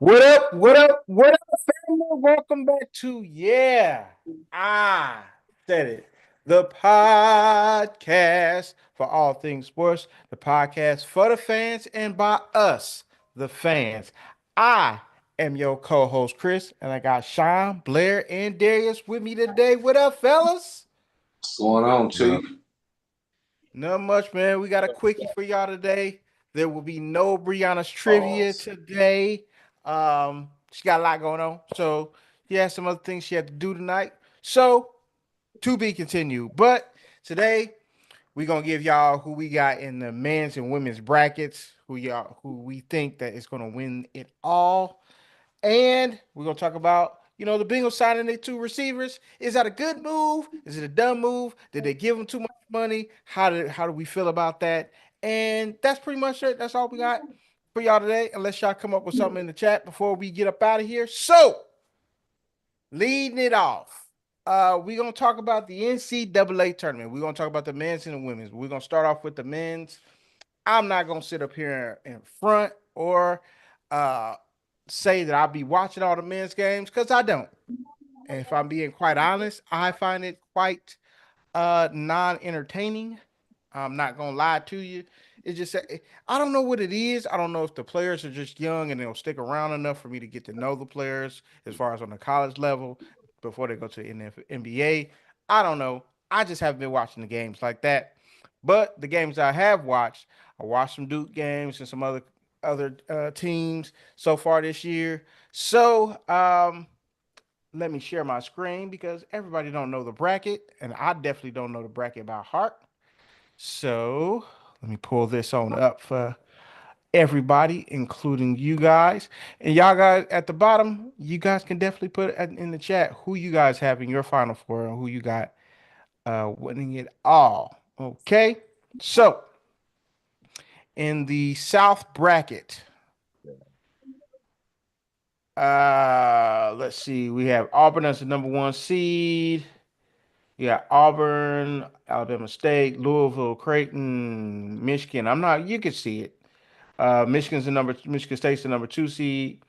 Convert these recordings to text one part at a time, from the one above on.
What up? What up? What up, family? Welcome back to I said it. The podcast for all things sports, the podcast for the fans and by us, the fans. I am your co-host Chris, and I got Sean, Blair, and Darius with me today. What up, fellas? What's going on, Chief? Not much, man. We got a quickie for y'all today. There will be no Breyonna's trivia Pause. today. She got a lot going on, so she has some other things she had to do tonight. So to be continued. But today we're gonna give y'all who we got in the men's and women's brackets, who we think that is gonna win it all. And we're gonna talk about, the Bengals signing their two receivers. Is that a good move? Is it a dumb move? Did they give them too much money? How do we feel about that? And that's pretty much it. That's all we got for y'all today. Unless y'all come up with something in the chat before we get up out of here. So leading it off. We're gonna talk about the NCAA tournament. We're gonna talk about the men's and the women's. We're gonna start off with the men's. I'm not gonna sit up here in front or uh say that I'll be watching all the men's games because I don't. And if I'm being quite honest, I find it quite non-entertaining. I'm not gonna lie to you. It's just I don't know what it is. I don't know if the players are just young and they'll stick around enough for me to get to know the players as far as on the college level before they go to NBA. I don't know. I just haven't been watching the games like that. But the games I have watched, I watched some Duke games and some other teams so far this year. So let me share my screen because everybody don't know the bracket, and I definitely don't know the bracket by heart. So let me pull this on up for everybody, including you guys. And y'all guys at the bottom, you guys can definitely put in the chat who you guys have in your final four and who you got winning it all. Okay. So in the South bracket, let's see, we have Auburn as the number one seed. You got Auburn, Alabama State, Louisville, Creighton, Michigan. I'm not. You can see it. Michigan State's the number two seed.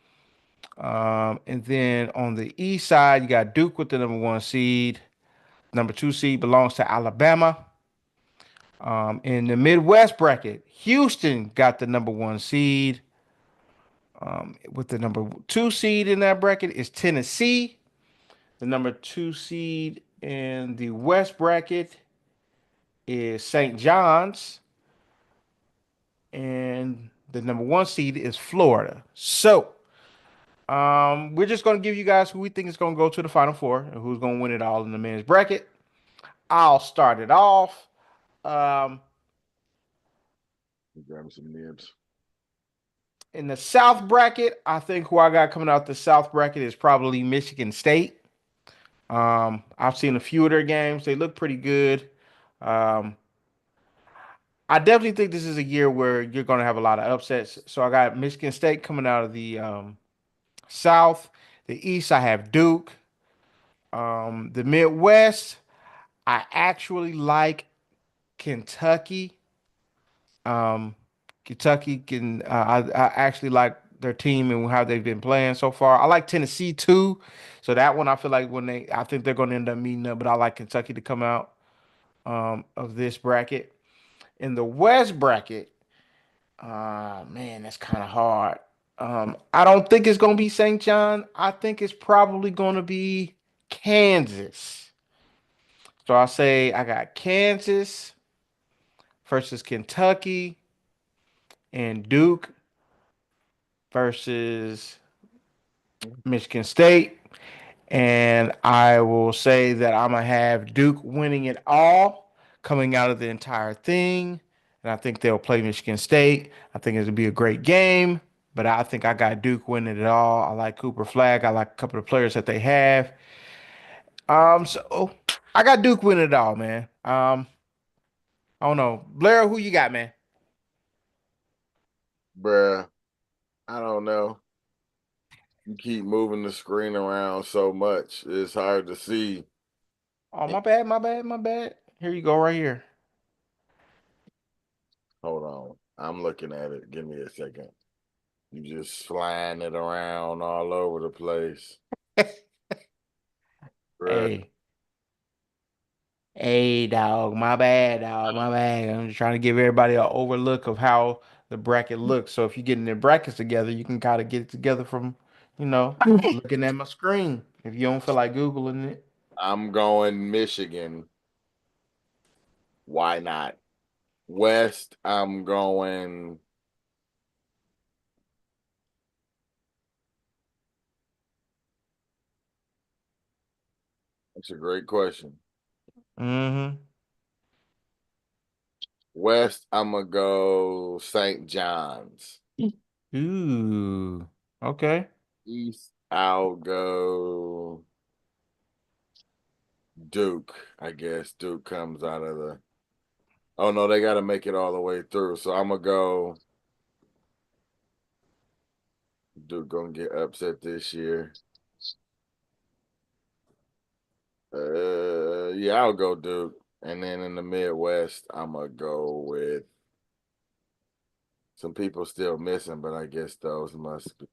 And then on the east side, you got Duke with the number one seed. Number two seed belongs to Alabama. In the Midwest bracket, Houston got the number one seed. With the number two seed in that bracket is Tennessee. The number two seed in the West bracket is St. John's. And the number one seed is Florida. So we're just going to give you guys who we think is going to go to the Final Four and who's going to win it all in the men's bracket. I'll start it off. Um, Grab some nibs. in the South bracket, I think who I got coming out the South bracket is probably Michigan State. I've seen a few of their games; they look pretty good. Um, I definitely think this is a year where you're going to have a lot of upsets. So I got Michigan State coming out of the South. The East, I have Duke. The Midwest, I actually like Kentucky. Um, Kentucky can. I actually like their team and how they've been playing so far. I like Tennessee too. So that one, I feel like I think they're going to end up meeting up. But I like Kentucky to come out of this bracket. In the West bracket, man, that's kind of hard. I don't think it's going to be St. John. I think it's probably going to be Kansas. So I say I got Kansas versus Kentucky and Duke versus Michigan State. And I will say that I'm going to have Duke winning it all, coming out of the entire thing. And I think they'll play Michigan State. I think it'll be a great game. But I think I got Duke winning it all. I like Cooper Flag. I like a couple of players that they have. So I got Duke winning it all, man. I don't know. Blair, who you got, man? Bruh, I don't know. You keep moving the screen around so much, it's hard to see. Oh, my bad, my bad, my bad. Here you go, right here. Hold on. I'm looking at it. Give me a second. You just flying it around all over the place. Bruh. Hey, hey, dog, my bad, dog, my bad. I'm just trying to give everybody an overlook of how the bracket looks. So if you're getting the brackets together, you can kind of get it together from, you know, looking at my screen. If you don't feel like Googling it. I'm going Michigan. Why not? West, I'm going. That's a great question. Mm-hmm. West, I'm gonna go St. John's. Ooh. Okay. East, I'll go Duke. I guess Duke comes out of the. Oh no, they got to make it all the way through. So I'm gonna go. Duke gonna get upset this year. Yeah, I'll go Duke. And then in the Midwest, I'm gonna go with some people still missing, but I guess those must be.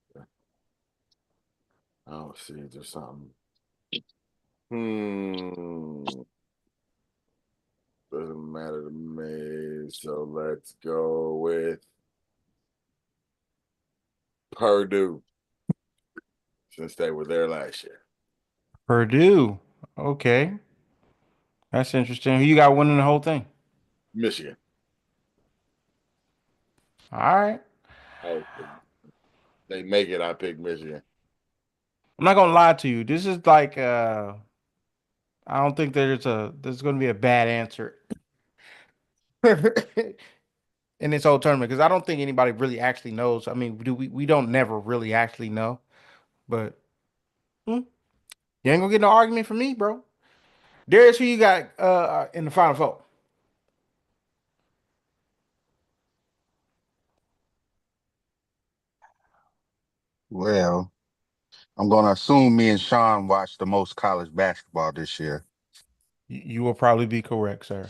Oh, see, there's something. Hmm. Doesn't matter to me. So let's go with Purdue since they were there last year. Purdue. Okay. That's interesting. Who you got winning the whole thing? Michigan. All right. Oh, they make it. I pick Michigan. I'm not gonna lie to you. This is like I don't think there's gonna be a bad answer in this whole tournament because I don't think anybody really actually knows. I mean, do we don't never really actually know, but hmm, you ain't gonna get no argument from me, bro. Darius, who you got in the final four? Well, I'm going to assume me and Sean watched the most college basketball this year. You will probably be correct, sir.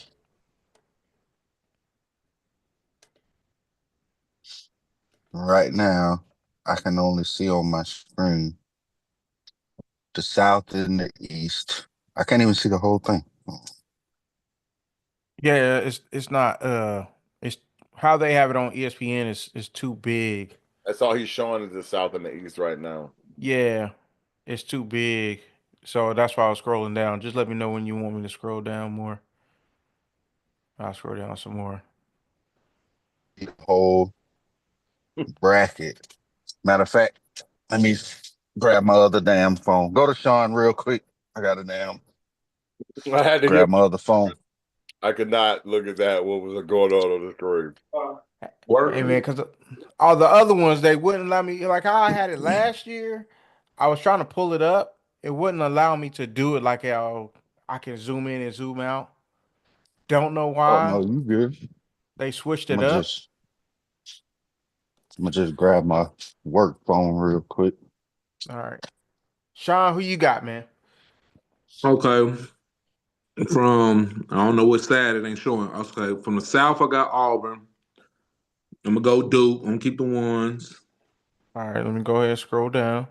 Right now, I can only see on my screen the South and the East. I can't even see the whole thing. Yeah, it's not it's how they have it on ESPN is too big. That's all he's showing is the South and the East right now. Yeah, it's too big. So that's why I was scrolling down. Just let me know when you want me to scroll down more. I'll scroll down some more. The whole bracket. Matter of fact, let me grab my other damn phone. Go to Sean real quick. I got a damn I had to grab get. my other phone. I could not look at that. What was going on the screen? Hey man, because all the other ones they wouldn't allow me. Like how I had it last year, I was trying to pull it up. It wouldn't allow me to do it like how I can zoom in and zoom out. Don't know Oh why no, you good. they switched I'm it gonna up. just I'm gonna just grab my work phone real quick. All right, Sean, who you got, man? Okay. From I don't know what side it ain't showing. Okay. From the South, I got Auburn. I'm gonna go Duke. I'm gonna keep the ones. All right, let me go ahead and scroll down.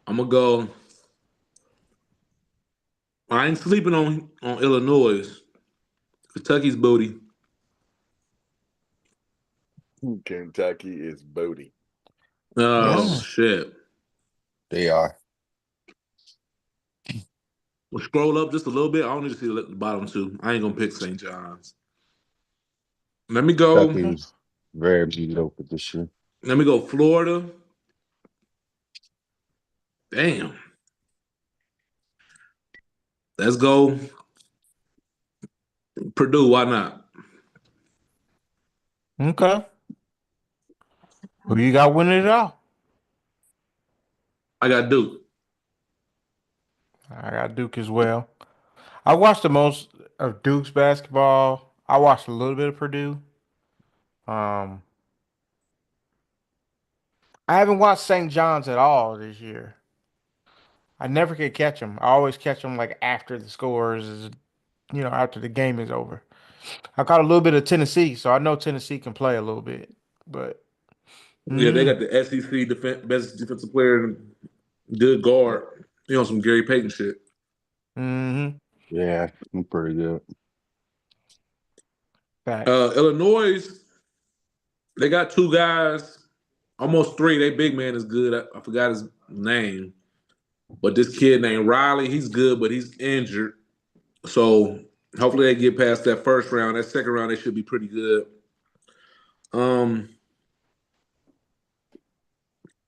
I'm gonna go. I ain't sleeping on Illinois. Kentucky's booty. Kentucky is booty. Oh Mm. Yes, shit. they are. Well, scroll up just a little bit. I don't need to see the bottom two. I ain't gonna pick St. John's. Let me go. Kentucky is very mediocre this year. Let me go. Florida. Damn. Let's go. Purdue. Why not? Okay, who you got winning it all? I got Duke. I got Duke as well. I watched the most of Duke's basketball. I watched a little bit of Purdue. Um, I haven't watched St. John's at all this year. I never could catch them. I always catch them like after the scores is, after the game is over. I caught a little bit of Tennessee, so I know Tennessee can play a little bit. But Yeah, they got the SEC best defensive player and good guard. You know, some Gary Payton shit. mm-hmm. Yeah, I'm pretty good. Facts. Illinois, they got two guys, almost three. They big man is good. I forgot his name, but this kid named Riley, he's good, but he's injured. So hopefully they get past that first round. That second round, they should be pretty good. Um,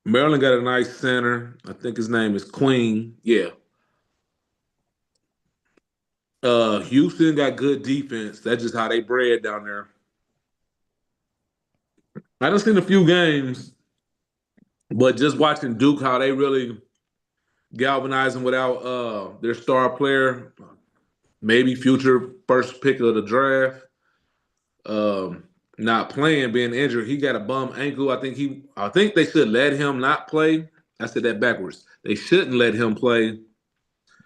Maryland got a nice center. I think his name is Queen. Yeah. Houston got good defense. That's just how they bred down there. I done seen a few games, but just watching Duke, how they really galvanizing without their star player, maybe future first pick of the draft, um, not playing, being injured. He got a bum ankle. I think they should let him not play. I said that backwards. They shouldn't let him play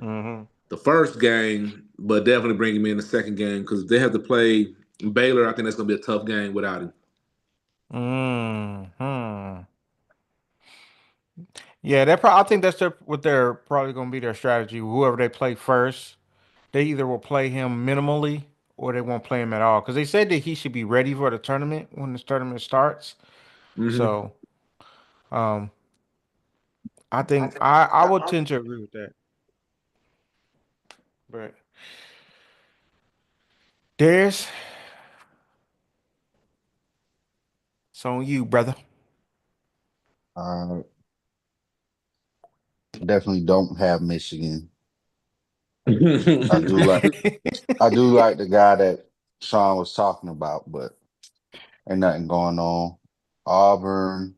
Mm-hmm. the first game, but definitely bring him in the second game because they have to play Baylor. I think that's gonna be a tough game without him. Hmm. Yeah, I think that's what they're probably going to be their strategy. Whoever they play first, they either will play him minimally or they won't play him at all. Because they said that he should be ready for the tournament when the tournament starts. Mm-hmm. So, um, I think I would tend to agree with that. But there's it's on you, brother. Uh, definitely don't have Michigan. I do like I do like the guy that Sean was talking about, but ain't nothing going on. Auburn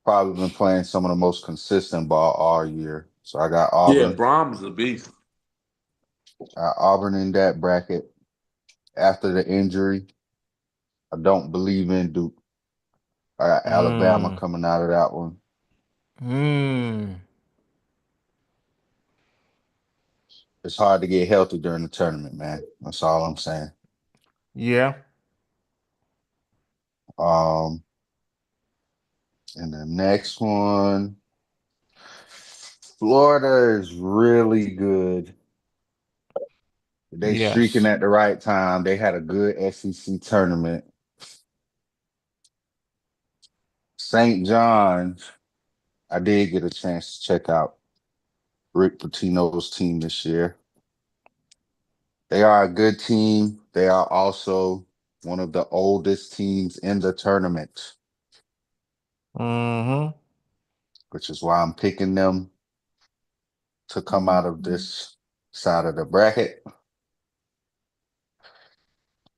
probably been playing some of the most consistent ball all year. So I got Yeah, Auburn. Brahms is a beast. Auburn in that bracket after the injury. I don't believe in Duke. I got Alabama Mm. coming out of that one. Mm. It's hard to get healthy during the tournament, man. That's all I'm saying. Yeah. Um, and the next one, Florida is really good. They streaking Yes. at the right time. They had a good SEC tournament. St. John's, I did get a chance to check out Rick Pitino's team this year. They are a good team. They are also one of the oldest teams in the tournament, Mm-hmm. which is why I'm picking them to come out of this side of the bracket.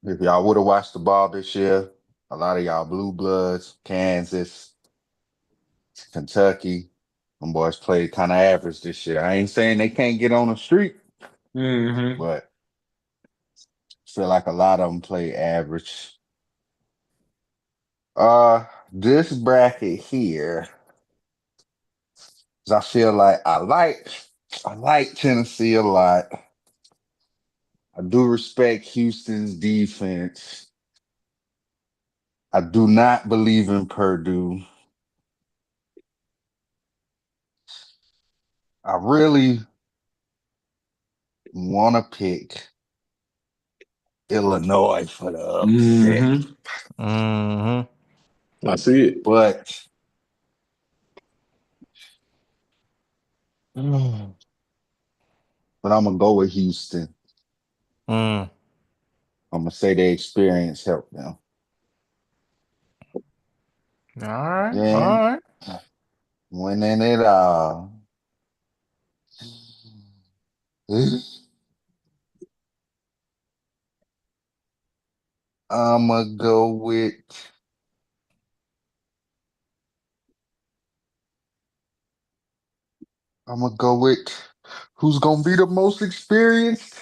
If y'all would have watched the ball this year, a lot of y'all blue bloods, Kansas, Kentucky, them boys played kind of average this year. I ain't saying they can't get on the street, Mm-hmm. but feel like a lot of them play average. This bracket here, 'cause I feel like I like Tennessee a lot. I do respect Houston's defense. I do not believe in Purdue. I really want to pick Illinois for the upset, Mm-hmm. Mm-hmm. I see it. but but I'm gonna go with Houston. Mm. I'm gonna say their experience helped them. All right. All And right. winning it all. I'ma go with I'ma go with who's gonna be the most experienced?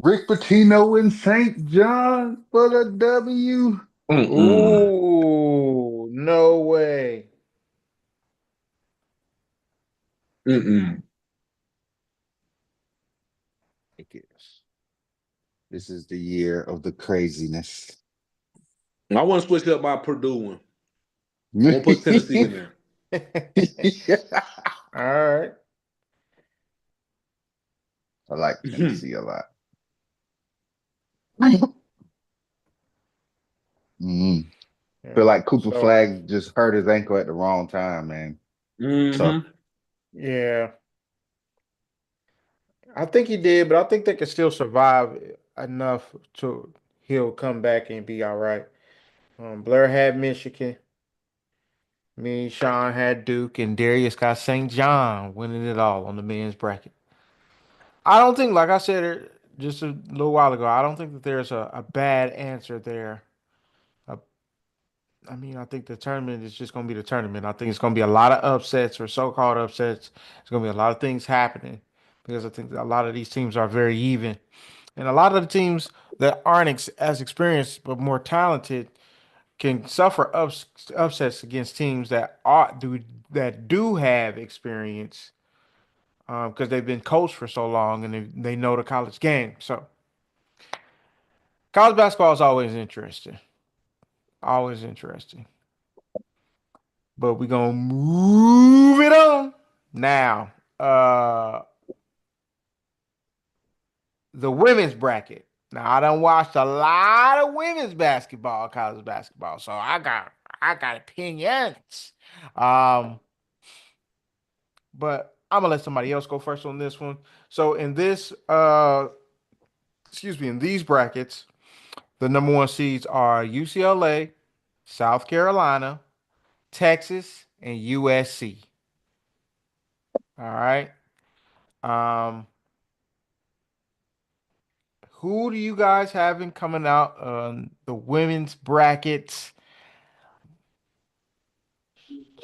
Rick Pitino in St. John for the W. Mm-mm. Ooh, no way. Mm-mm. This is the year of the craziness. I want to switch up my Purdue one. I want to put Tennessee in there. All right. I like Tennessee a lot. Mm. Feel Yeah. like Cooper So Flag just hurt his ankle at the wrong time, man. Tough. Hmm. yeah, I think he did, but I think they can still survive enough to he'll come back and be all right. Blair had Michigan. Me and Sean had Duke, and Darius got St. John winning it all on the men's bracket. I don't think, like I said just a little while ago, I don't think that there's a bad answer there. Uh, I mean, I think the tournament is just going to be the tournament. I think it's going to be a lot of upsets or so-called upsets. It's going to be a lot of things happening because I think a lot of these teams are very even, and a lot of the teams that aren't as experienced but more talented can suffer upsets against teams that do have experience because they've been coached for so long and they know the college game. So college basketball is always interesting. But we're gonna move it on now. The women's bracket. Now I done watched a lot of women's basketball, college basketball, so I got opinions. Um, but I'm gonna let somebody else go first on this one. So in this in these brackets, the number one seeds are UCLA, South Carolina, Texas, and USC. All right. Um, who do you guys having coming out on the women's brackets?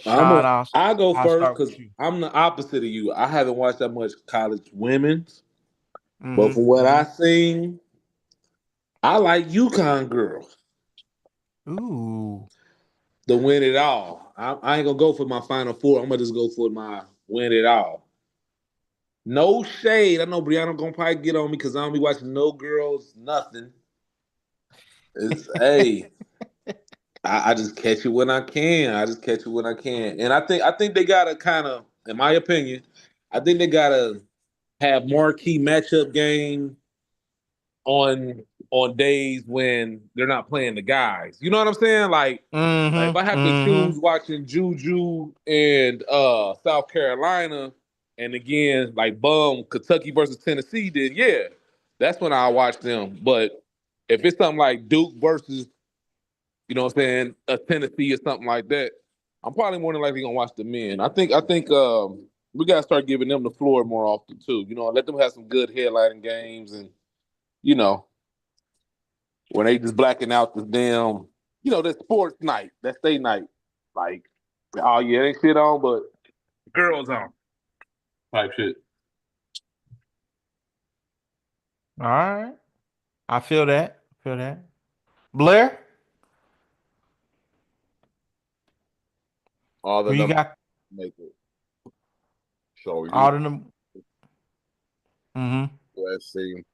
I'm a. Sean, I'll, I go I'll first start because with you. I'm the opposite of you. I haven't watched that much college women's, but Mm-hmm. from what I Mm-hmm. seen, I like UConn girls Ooh. to win it all. I ain't gonna go for my Final Four. I'm gonna just go for my win it all. No shade. I know Brianna gonna probably get on me because I don't be watching no girls, nothing. It's hey, I just catch it when I can. I just catch it when I can. And I think they gotta kind of, in my opinion, I think they gotta have marquee matchup game on days when they're not playing the guys. You know what I'm saying? Like if I Mm-hmm. have to Mm-hmm. choose watching Juju and South Carolina, and again like bum Kentucky versus Tennessee, then yeah, that's when I watch them. But if it's something like Duke versus what I'm saying, a Tennessee or something like that, I'm probably more than likely gonna watch the men. I think we gotta start giving them the floor more often too. Let them have some good headlining games and you know when they just blacking out the damn, that sports night, that state night. Like, oh yeah, ain't shit on, but girls on type shit. All right. I feel that. Feel that. Blair, All the who you numbers got? make it. So All the them. Mm-hmm. USC,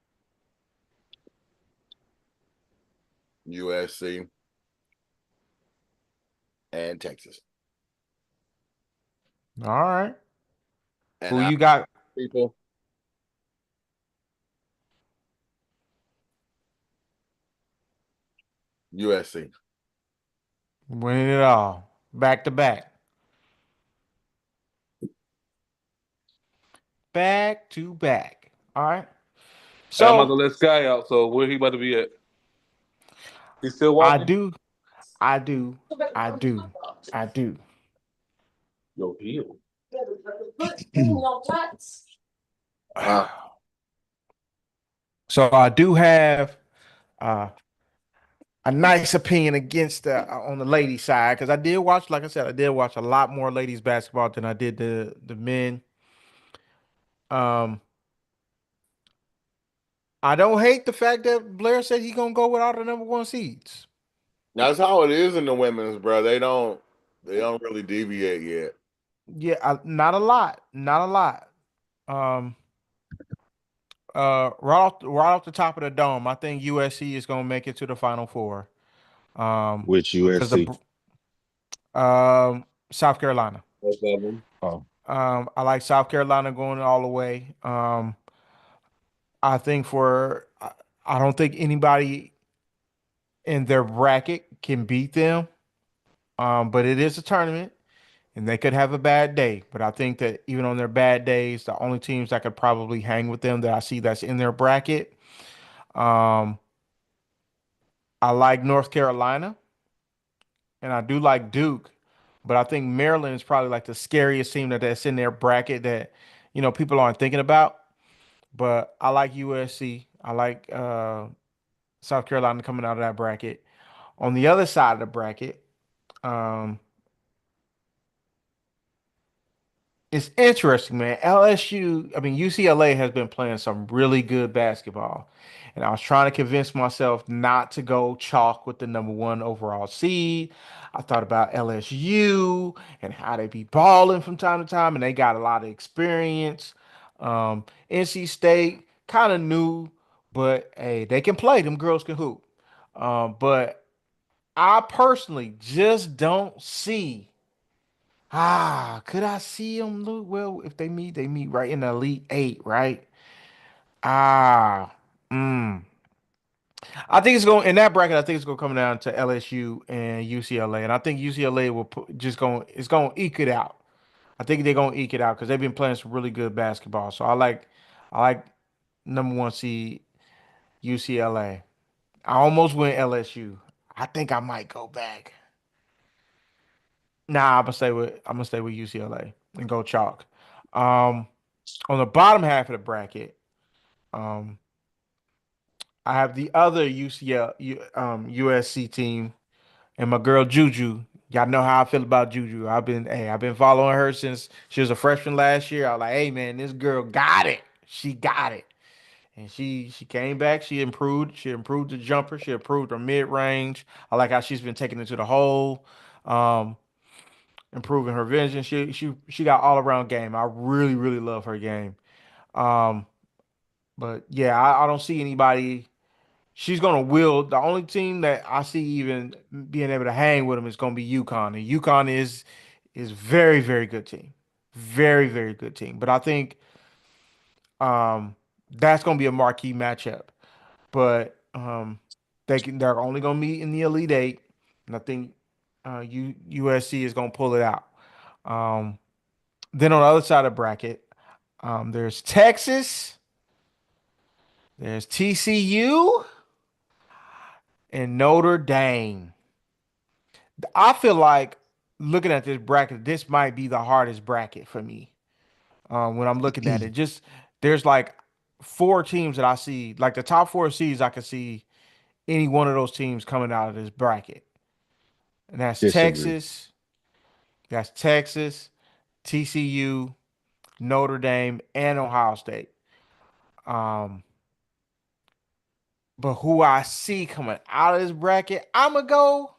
USC, and Texas. All right. And Who I you got people USC. winning it all? Back to back. Back to back. All right. Hey, I'm about to So let Sky out. So where he about to be at? He still I walking? do, I do, I do, I do. Yo, heal. Uh, So I do have uh, a nice opinion against on the ladies side because I did watch, like I said, I did watch a lot more ladies basketball than I did the men. Um, I don't hate the fact that Blair said he's gonna go with all the number one seeds. that's how it is in the women's, bro. They don't really deviate yet. Yeah, not a lot, not a lot. Um, right off the top of the dome, I think USC is gonna make it to the Final Four. Which Because USC? South Carolina. Both of them. Oh, I like South Carolina going all the way. I think I don't think anybody in their bracket can beat them. But it is a tournament and they could have a bad day. But I think that even on their bad days, the only teams that could probably hang with them that I see that's in their bracket, um, I like North Carolina and I do like Duke. But I think Maryland is probably like the scariest team that's in their bracket that, people aren't thinking about. But I like USC. I like South Carolina coming out of that bracket. On the other side of the bracket, um, it's interesting, man. UCLA has been playing some really good basketball. And I was trying to convince myself not to go chalk with the number one overall seed. I thought about LSU and how they be balling from time to time, and they got a lot of experience. NC State kind of new, but hey, they can play. Them girls can hoop. But I personally just don't see. Could I see them lose? Well, if they meet, they meet right in the Elite Eight, right? Ah, mm. I think it's going in that bracket. I think it's going to come down to LSU and UCLA, and I think UCLA will it's going to eke it out. I think they're going to eke it out because they've been playing some really good basketball. So I like number one seed UCLA. I almost went LSU. I think I might go back. Nah, I'm gonna stay with UCLA and go chalk. Um, on the bottom half of the bracket, um, I have the other USC team and my girl Juju. Y'all know how I feel about Juju. I've been following her since she was a freshman last year. I was like, hey man, this girl got it. She got it. And she came back. She improved. She improved the jumper. She improved her mid range. I like how she's been taking it to the hole. Um, improving her vision. She got all around game. I really really love her game. Um, but yeah, I don't see anybody. She's gonna will. The only team that I see even being able to hang with them is gonna be UConn, and UConn is very very good team, very very good team. But I think that's gonna be a marquee matchup. But they're only gonna meet in the Elite Eight, and I think USC is gonna pull it out. Um, then on the other side of the bracket, there's Texas, there's TCU, and Notre Dame. I feel like looking at this bracket, this might be the hardest bracket for me. When I'm looking at it, just there's like four teams that I see, like the top four seeds, I can see any one of those teams coming out of this bracket, and disagree. That's Texas, TCU, Notre Dame, and Ohio State. Um, but who I see coming out of this bracket, I'm gonna go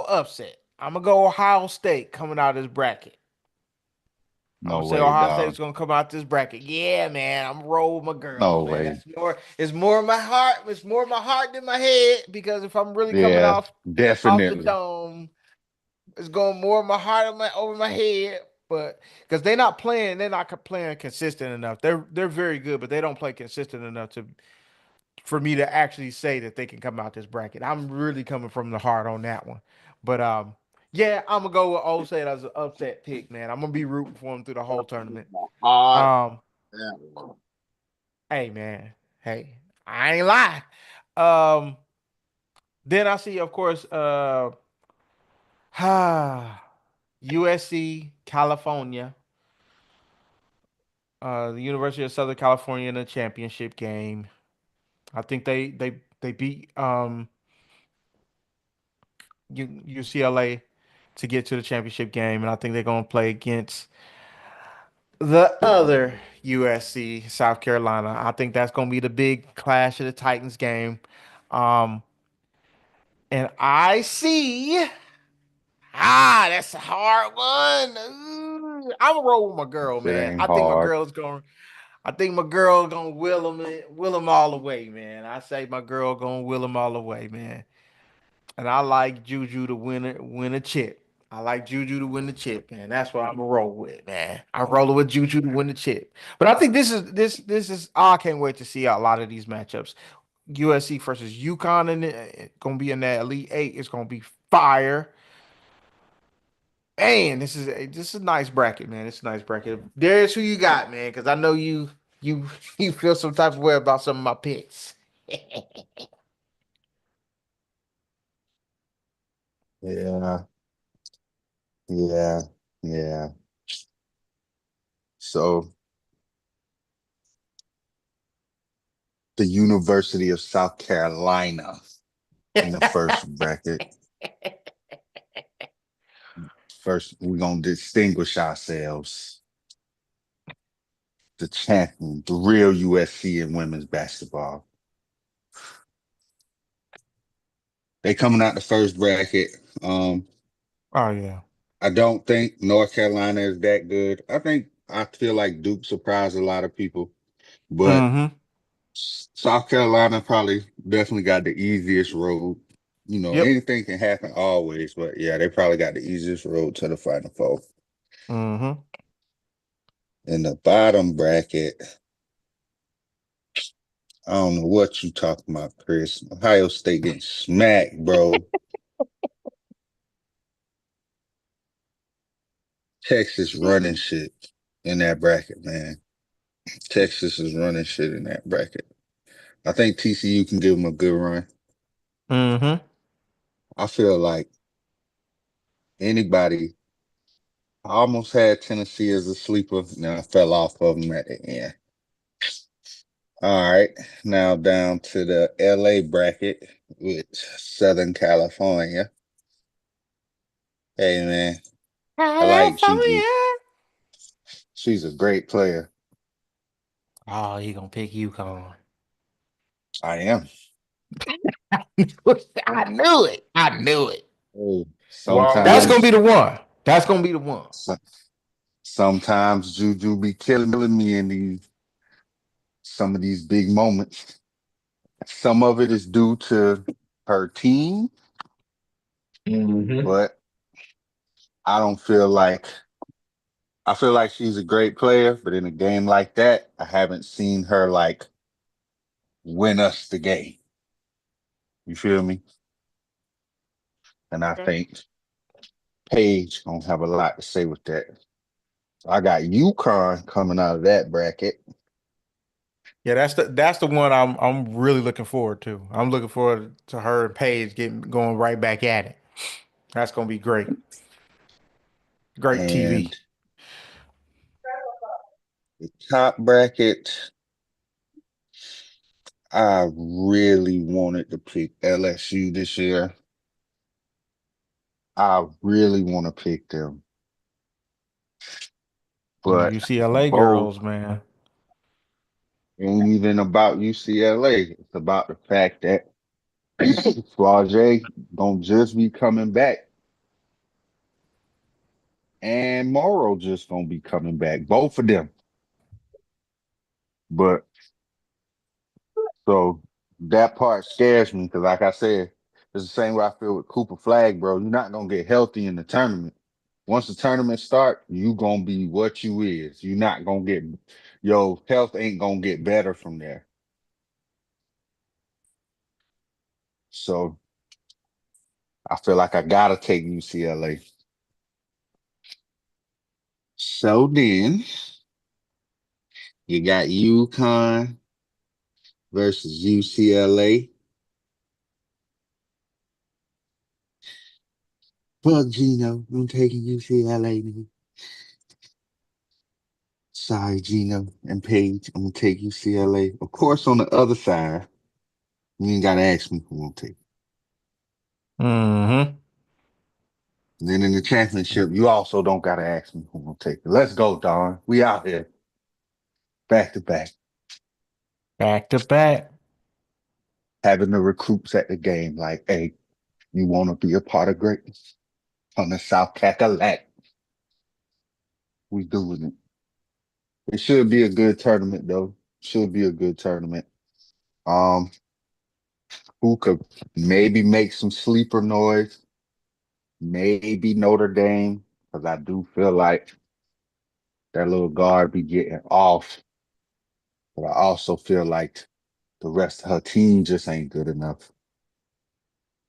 upset. I'm gonna go Ohio State coming out of this bracket. I'm gonna No say way, Ohio State's dog. gonna come out this bracket. Yeah, man. I'm rolling with my girls, No man. way. That's more. It's more of my heart. It's more of my heart than my head. Because if I'm really coming Yeah, off the definitely. dome, it's going more of my heart over my head. But because they're not playing consistent enough. They're very good, but they don't play consistent enough to for me to actually say that they can come out this bracket. I'm really coming from the heart on that one. But yeah, I'm gonna go with Old State as an upset pick, man. I'm gonna be rooting for them through the whole tournament. Hard. Um, Yeah. Well, hey man, hey, I ain't lie. Um, then I see, of course, USC, California, the University of Southern California in the championship game. I think they beat UCLA to get to the championship game, and I think they're gonna play against the other USC, South Carolina. I think that's gonna be the big clash of the Titans game. Um, and I see. That's a hard one. Ooh, I'm gonna roll with my girl, It man. ain't I think my hard. girl is going. I think my girl gonna will him all the way, man. I say my girl gonna will him all the way, man. And I like Juju to win a chip. I like Juju to win the chip, man. That's what I'm gonna roll with, man. I'm rolling with Juju to win the chip. But I think this is I can't wait to see a lot of these matchups. USC versus UConn and gonna be in that Elite Eight. It's gonna be fire. Man, this is a nice bracket, man. It's a nice bracket. There's who you got, man, because I know you you feel some type of way about some of my picks. Yeah, yeah, yeah. So the University of South Carolina in the first bracket. First, we're gonna distinguish ourselves. The champion, the real USC in women's basketball. They coming out the first bracket. Oh yeah. I don't think North Carolina is that good. I feel like Duke surprised a lot of people, but Mm-hmm. South Carolina probably definitely got the easiest road. Yep. Anything can happen always, but yeah, they probably got the easiest road to the Final Four. Mm-hmm. In the bottom bracket, I don't know what you talking about, Chris. Ohio State getting smacked, bro. Texas running shit in that bracket, man. Texas is running shit in that bracket. I think TCU can give them a good run. Mm-hmm. I feel like anybody. I almost had Tennessee as a sleeper. Now I fell off of them at the end. All right, now down to the LA bracket with Southern California. Hey man, I like Juju. California. She's a great player. Oh, he gonna pick UConn. I am. I knew it. I knew it. Oh, That's gonna be sometimes, the one. That's gonna be the one. so- sometimes Juju be killing me in these some of these big moments. Some of it is due to her team, Mm-hmm. but I don't feel like I feel like she's a great player, but in a game like that, I haven't seen her like win us the game. You feel me? And I Okay. think Paige gonna have a lot to say with that. So I got UConn coming out of that bracket, Yeah, that's the one I'm really looking forward to. I'm looking forward to her and Paige getting going right back at it. That's gonna be great. Great TV. and the top bracket. I really wanted to pick LSU this year. I really want to pick them, Them but UCLA both girls, man. ain't even about UCLA. It's about the fact that Flau'jae don't just be coming back, and Morrow just gonna be coming back. Both of them. But so that part scares me because, like I said, it's the same way I feel with Cooper Flag, bro. You're not gonna get healthy in the tournament. Once the tournament start, you gonna be what you is. You're not gonna get your health ain't gonna get better from there. So I feel like I gotta take UCLA. So then you got UConn versus UCLA. Fuck Gino. I'm taking UCLA, man. Sorry, Gino and Paige. I'm gonna take UCLA. Of course, on the other side, you ain't gotta ask me who I'm gonna take. Mm-hmm. And then in the championship, you also don't gotta ask me who I'm gonna take. Let's go, Don. We out here back to back, Back to back. having the recruits at the game. Like, hey, you want to be a part of greatness on the South Cackalack? We doing it. It should be a good tournament though. Should be a good tournament. Um, who could maybe make some sleeper noise? Maybe Notre Dame, because I do feel like that little guard be getting off. But I also feel like the rest of her team just ain't good enough.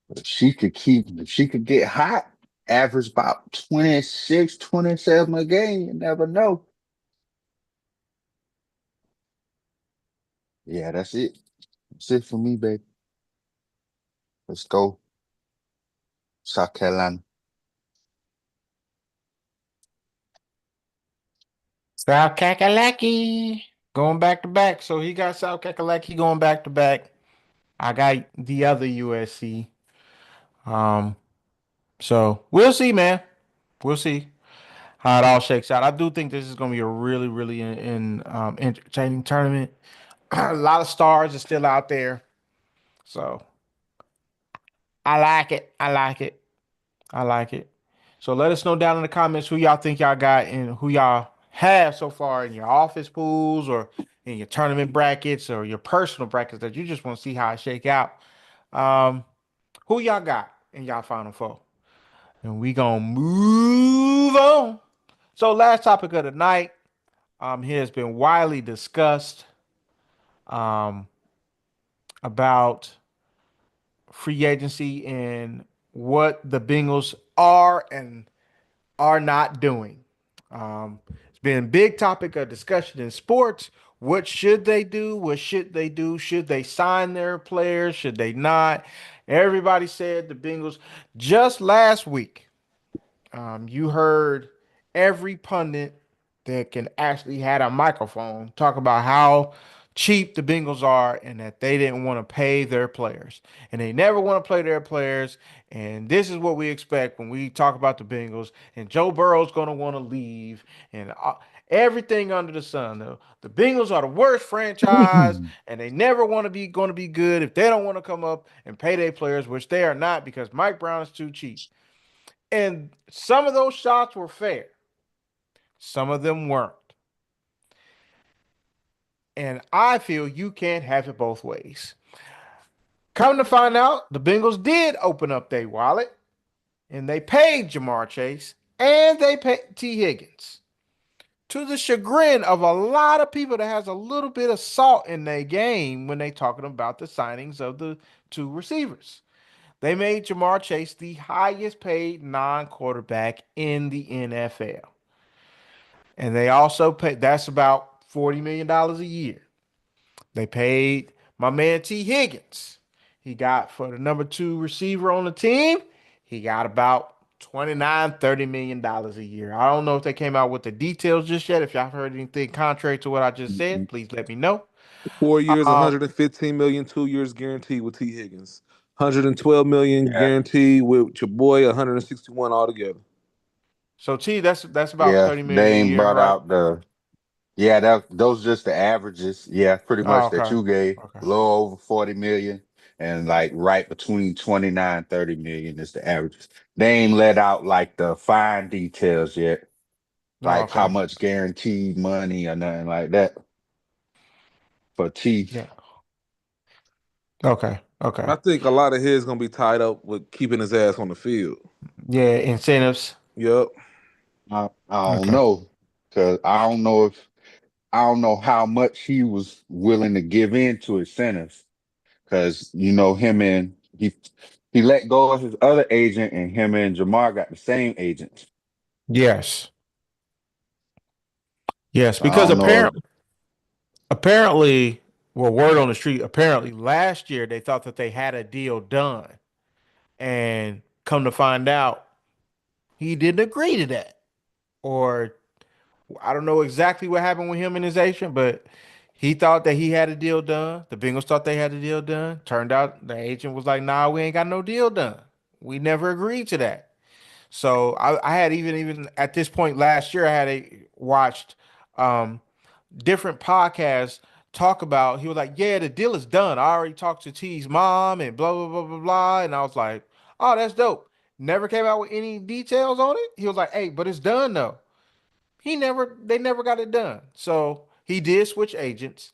But if she could get hot, average about 26, 27 a game, you never know. Yeah, that's it. That's it for me, baby. Let's go. South Carolina. South Kakalaki going back to back. So he got South Kakalaki going back to back. I got the other USC. Um, so we'll see, man. We'll see how it all shakes out. I do think this is going to be a really, really entertaining tournament. A lot of stars are still out there, so I like it. I like it. I like it. So let us know down in the comments who y'all think y'all got and who y'all have so far in your office pools or in your tournament brackets or your personal brackets that you just want to see how it shake out. Um, who y'all got in y'all final four? And we gonna move on. So last topic of the night, here has been widely discussed um about free agency and what the Bengals are and are not doing. It's been a big topic of discussion in sports. What should they do? What should they do? Should they sign their players? Should they not? Everybody said the Bengals just last week. You heard every pundit that can actually had a microphone talk about how cheap the Bengals are and that they didn't want to pay their players. And they never want to play their players. And this is what we expect when we talk about the Bengals. And Joe Burrow's going to want to leave and everything under the sun. The Bengals are the worst franchise and they never want to be going to be good if they don't want to come up and pay their players, which they are not because Mike Brown is too cheap. And some of those shots were fair, some of them weren't. And I feel you can't have it both ways. Come to find out, the Bengals did open up their wallet and they paid Jamar Chase and they paid T. Higgins to the chagrin of a lot of people that has a little bit of salt in their game when they talking about the signings of the two receivers. They made Jamar Chase the highest paid non-quarterback in the NFL. And they also paid, that's about $40 million a year. They paid my man T. Higgins. He got for the number two receiver on the team, he got about 29, $30 million a year. I don't know if they came out with the details just yet. If y'all heard anything contrary to what I just said, please let me know. 4 years, Um, 115 million, 2 years guaranteed with T. Higgins. 112 million Yeah. guaranteed with your boy, 161 altogether. so T, that's about Yeah. 30 million They a ain't year, brought right? out those just the averages. Yeah, pretty Oh, much that okay. you gave. Okay. A little over 40 million and like right between 29, 30 million is the averages. They ain't let out like the fine details yet, Oh, like how okay. much guaranteed money or nothing like that for T. Yeah. Okay. Okay. I think a lot of his gonna be tied up with keeping his ass on the field. Yeah, incentives. Yep. I don't Okay. know because I don't know how much he was willing to give in to incentives because him and he let go of his other agent and him and Jamar got the same agent. Yes. Yes, So I because don't know. apparently, well, word on the street, apparently last year they thought that they had a deal done. And come to find out, he didn't agree to that. Or I don't know exactly what happened with him and his agent, but he thought that he had a deal done. The Bengals thought they had a deal done. Turned out the agent was like, nah, we ain't got no deal done. We never agreed to that. So I had even at this point last year, I had watched um, different podcasts talk about. He was like, "Yeah, the deal is done. I already talked to T's mom and blah blah blah blah blah." And I was like, "Oh, that's dope." Never came out with any details on it. He was like, "Hey, but it's done though." They never got it done. So he did switch agents.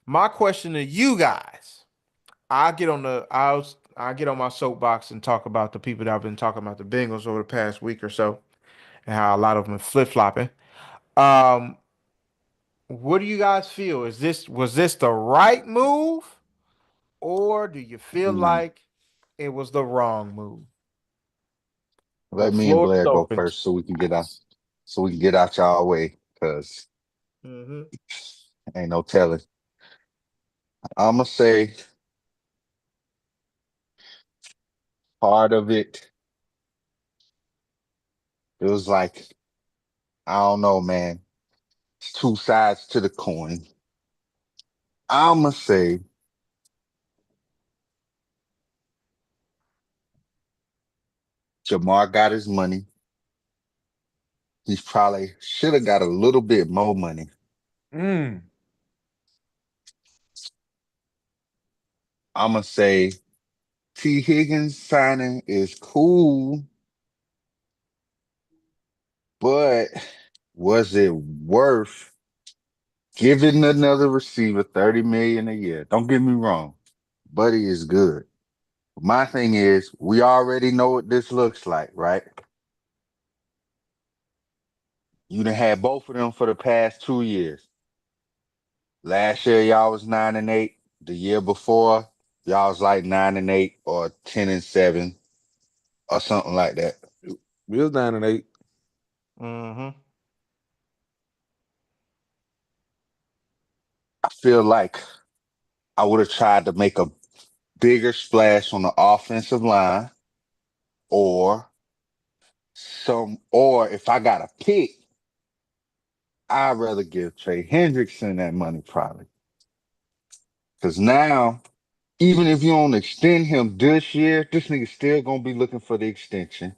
My question to you guys, I'll get on my soapbox and talk about the people that I've been talking about the Bengals over the past week or so and how a lot of them are flip flopping. Um, what do you guys feel? Was this the right move, or do you feel Hmm. like it was the wrong move? The Let me and floor is Blair go open. first so we can get out y'all way, cause Hmm. ain't no telling. I'ma say part of it, it was like, I don't know, man. It's two sides to the coin. I'ma say Jamar got his money. He probably should have got a little bit more money. Mm. I'ma say T. Higgins signing is cool, but was it worth giving another receiver 30 million a year? Don't get me wrong. Buddy is good. My thing is, we already know what this looks like, right? You done had both of them for the past 2 years. Last year, y'all was 9-8. The year before, y'all was like 9-8 or 10-7 or something like that. We was 9-8. Hmm. I feel like I would have tried to make a bigger splash on the offensive line, or or if I got a pick, I'd rather give Trey Hendrickson that money probably. Cause now, even if you don't extend him this year, this nigga still gonna be looking for the extension.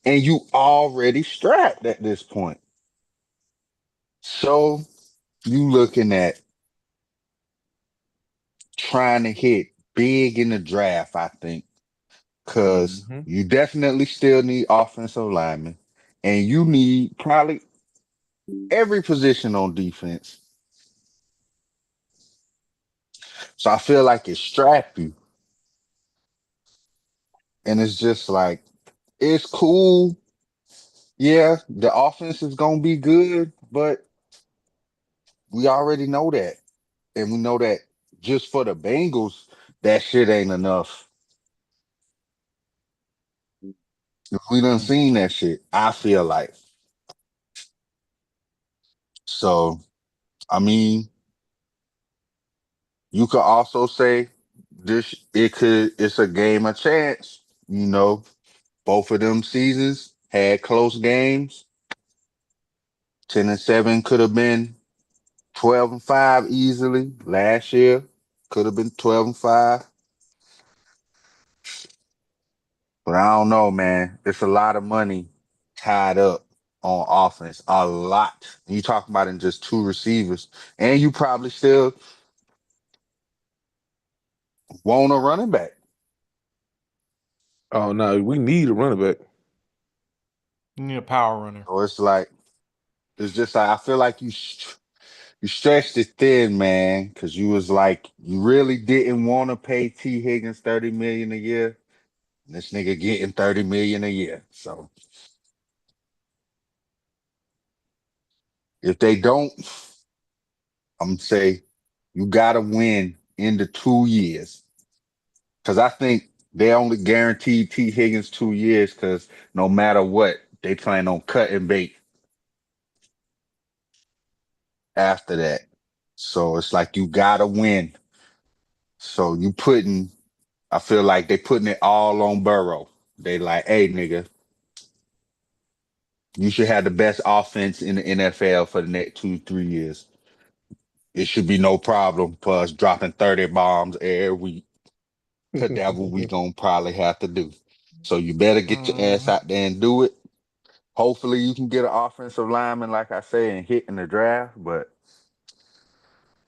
And you already strapped at this point. So you looking at trying to hit big in the draft, I think. Cause Mm-hmm. you definitely still need offensive linemen. And you need probably every position on defense. So I feel like it strapped you. And it's just like, it's cool. Yeah, the offense is gonna be good, but we already know that. And we know that just for the Bengals, that shit ain't enough. We done seen that shit, I feel like. So, I mean, you could also say it's a game of chance. You know, both of them seasons had close games. 10-7 could have been 12-5 easily. Last year could have been 12-5. But I don't know, man. It's a lot of money tied up on offense. A lot. You talking about in just two receivers. And you probably still want a running back. Oh no, we need a running back. You need a power runner. So it's like, it's just like, I feel like you stretched it thin, man, because you was like, you really didn't want to pay T. Higgins 30 million a year. And this nigga getting 30 million a year. So if they don't, I'm gonna say you gotta win in the 2 years. Cause I think they only guaranteed T. Higgins 2 years because no matter what, they plan on cutting bait after that. So it's like you gotta win. So I feel like they putting it all on Burrow. They like, hey nigga, you should have the best offense in the NFL for the next 2, 3 years. It should be no problem for us dropping 30 bombs every week. Cause that's what we gonna probably have to do. So you better get your ass Hmm. out there and do it. Hopefully you can get an offensive lineman, like I say, and hit in the draft. But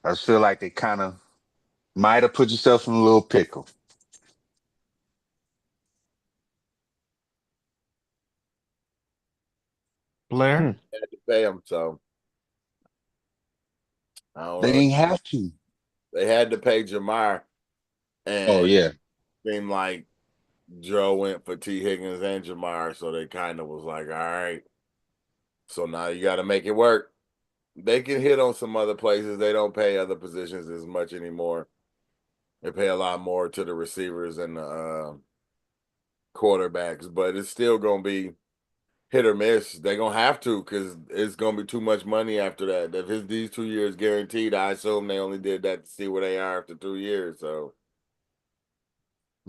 I just feel like they kind of might have put yourself in a little pickle. Blair. They had to pay him, so I don't They know. ain't have to. They had to pay Jamar, Oh and yeah. it seemed like Joe went for T. Higgins and Jamar, so they kind of was like, all right. So now you got to make it work. They can hit on some other places. They don't pay other positions as much anymore. They pay a lot more to the receivers and the quarterbacks, but it's still going to be hit or miss. They're going to have to because it's going to be too much money after that. If these 2 years guaranteed, I assume they only did that to see where they are after 2 years. So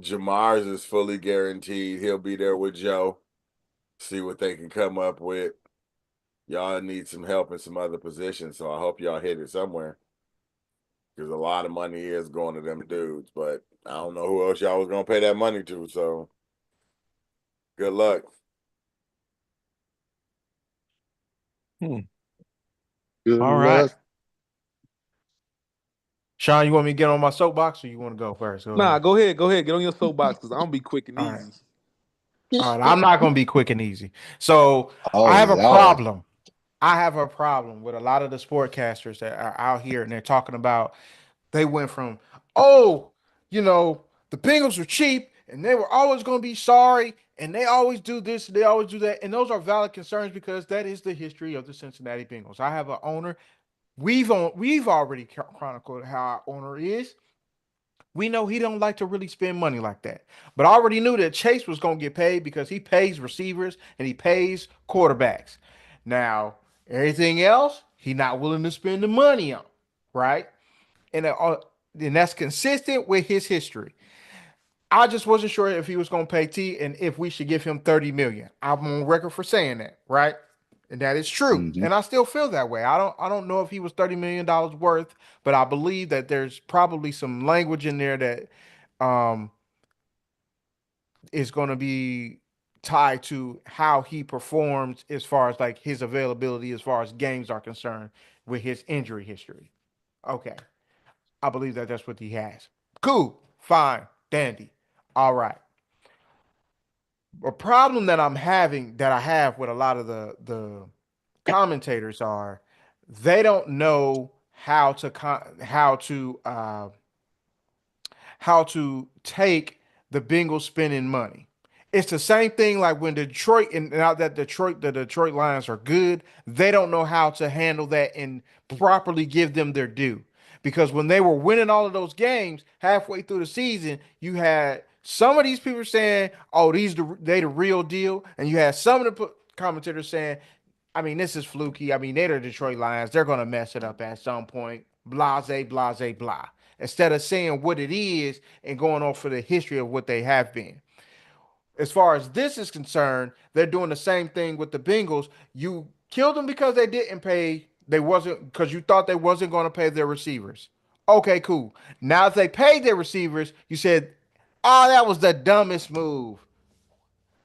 Jamar's is fully guaranteed. He'll be there with Joe. See what they can come up with. Y'all need some help in some other positions, so I hope y'all hit it somewhere. Because a lot of money is going to them dudes, but I don't know who else y'all was gonna pay that money to. So good luck. Good All right. luck. Sean, you want me to get on my soapbox or you want to go first? Go Nah, ahead. go ahead. Get on your soapbox because I'm gonna be quick and All right. easy. All right. I'm not going to be quick and easy. So Oh I have a Lord. problem. I have a problem with a lot of the sportcasters that are out here and they're talking about they went from, oh, you know, the Bengals were cheap and they were always going to be sorry and they always do this, they always do that. And those are valid concerns because that is the history of the Cincinnati Bengals. I have an owner. We've already chronicled how our owner is. We know he don't like to really spend money like that. But I already knew that Chase was going to get paid because he pays receivers and he pays quarterbacks. Now, everything else, he not willing to spend the money on, right? And that's consistent with his history. I just wasn't sure if he was going to pay T and if we should give him 30 million. I'm on record for saying that, right? And that is true. Hmm. And I still feel that way. I don't know if he was $30 million worth, but I believe that there's probably some language in there that um is going to be tied to how he performs as far as like his availability as far as games are concerned with his injury history. Okay. I believe that that's what he has. Cool. Fine. Dandy. All right. A problem that I'm having that I have with a lot of the commentators are they don't know how to take the Bengals spending money. It's the same thing like when Detroit, and now that the Detroit Lions are good, they don't know how to handle that and properly give them their due. Because when they were winning all of those games halfway through the season, you had some of these people saying, "Oh, they the real deal," and you had some of the commentators saying, I mean, this is fluky. I mean, they're the Detroit Lions. They're going to mess it up at some point. Blase, blase, blah. Instead of saying what it is and going off for the history of what they have been. As far as this is concerned, they're doing the same thing with the Bengals. You killed them because they didn't pay. They wasn't because you thought they wasn't going to pay their receivers. Okay, cool. Now if they paid their receivers, you said, "Oh, that was the dumbest move."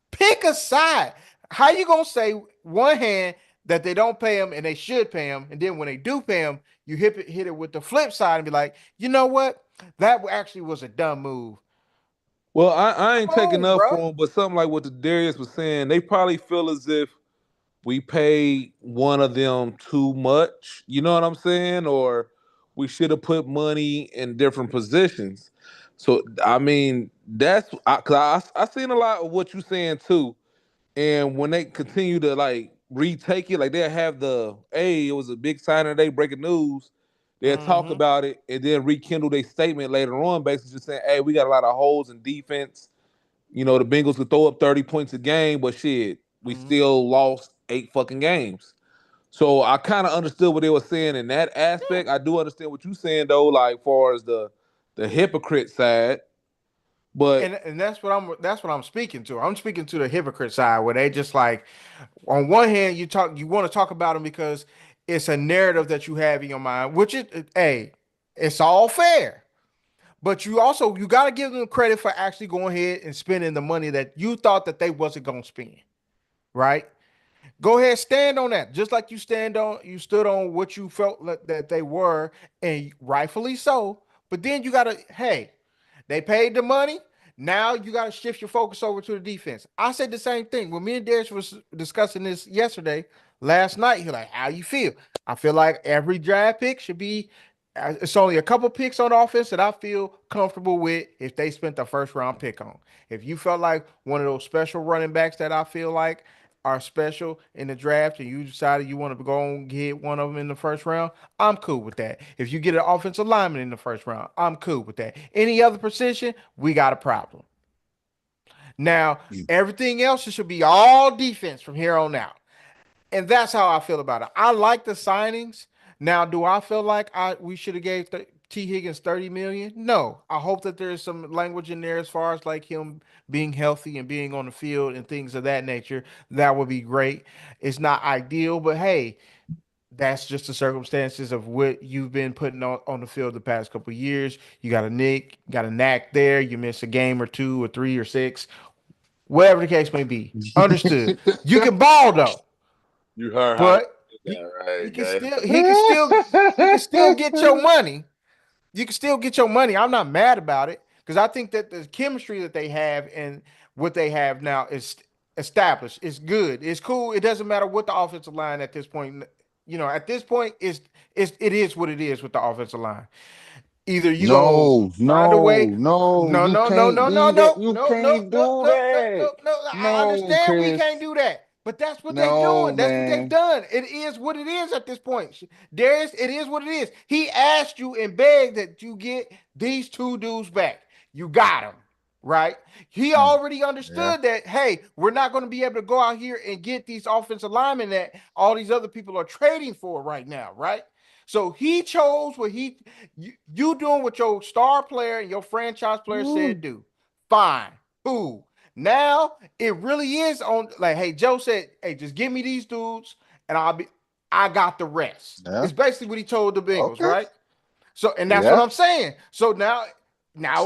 Pick a side. How you gonna say one hand that they don't pay him and they should pay him, and then when they do pay him, you hit it with the flip side and be like, you know what? That actually was a dumb move. Well, I ain't Come taking on, up bro. for him, but something like what the Darius was saying, they probably feel as if we paid one of them too much. You know what I'm saying? Or we should have put money in different positions. So I mean, cause I seen a lot of what you saying too. And when they continue to like retake it, like they'll have hey, it was a big sign today, breaking news. They'll talk Mm-hmm. about it and then rekindle their statement later on, basically just saying, hey, we got a lot of holes in defense. You know, the Bengals could throw up 30 points a game, but shit, we Mm-hmm. still lost 8 fucking games. So I kind of understood what they were saying in that Yeah. aspect. I do understand what you're saying though, like far as the hypocrite side. But And that's what I'm speaking to. I'm speaking to the hypocrite side where they just like on one hand you want to talk about them because it's a narrative that you have in your mind, which is hey, it's all fair. But you got to give them credit for actually going ahead and spending the money that you thought that they wasn't going to spend, right? Go ahead, stand on that. Just like you stood on what you felt that they were, and rightfully so. But then you got to, hey, they paid the money. Now you got to shift your focus over to the defense. I said the same thing when me and Darius was discussing this last night. He like, how you feel? I feel like every draft pick should be. It's only a couple picks on offense that I feel comfortable with if they spent the first round pick on. If you felt like one of those special running backs that I feel like are special in the draft and you decided you want to go and get one of them in the first round, I'm cool with that. If you get an offensive lineman in the first round, I'm cool with that. Any other position, we got a problem. Now, everything else should be all defense from here on out. And that's how I feel about it. I like the signings. Now, do I feel like we should have gave T. Higgins 30 million? No. I hope that there's some language in there as far as like him being healthy and being on the field and things of that nature. That would be great. It's not ideal, but hey, that's just the circumstances of what you've been putting on the field the past couple of years. You got a nick, got a knack there. You miss a game or two or three or six, whatever the case may be. Understood. You can ball though, You heard how but they he, did that, right, he can guys? still he can still get your money. You can still get your money. I'm not mad about it because I think that the chemistry that they have and what they have now is established. It's good. It's cool. It doesn't matter what the offensive line at this point. At this point, it is what it is with the offensive line. Either you gonna No, find a way. no, no, No, you no, no, can't no, no, be that. no, You no, no, can't no, do no, no, that. no, no. I No, understand we Chris. can't do that, but that's what they No, doing. That's what they've man. done. It is what it is at this point. Darius, it is what it is. He asked you and begged that you get these two dudes back. You got them, right? He Mm, already yeah. understood that, hey, we're not going to be able to go out here and get these offensive linemen that all these other people are trading for right now, right? So he chose what you doing what your star player and your franchise player said Ooh, do. Fine. Cool. Now it really is on like, hey, Joe said, hey, just give me these dudes and I got the rest. yeah. It's basically what he told the Bengals, Okay. right? So, and that's what Yeah. I'm saying. So now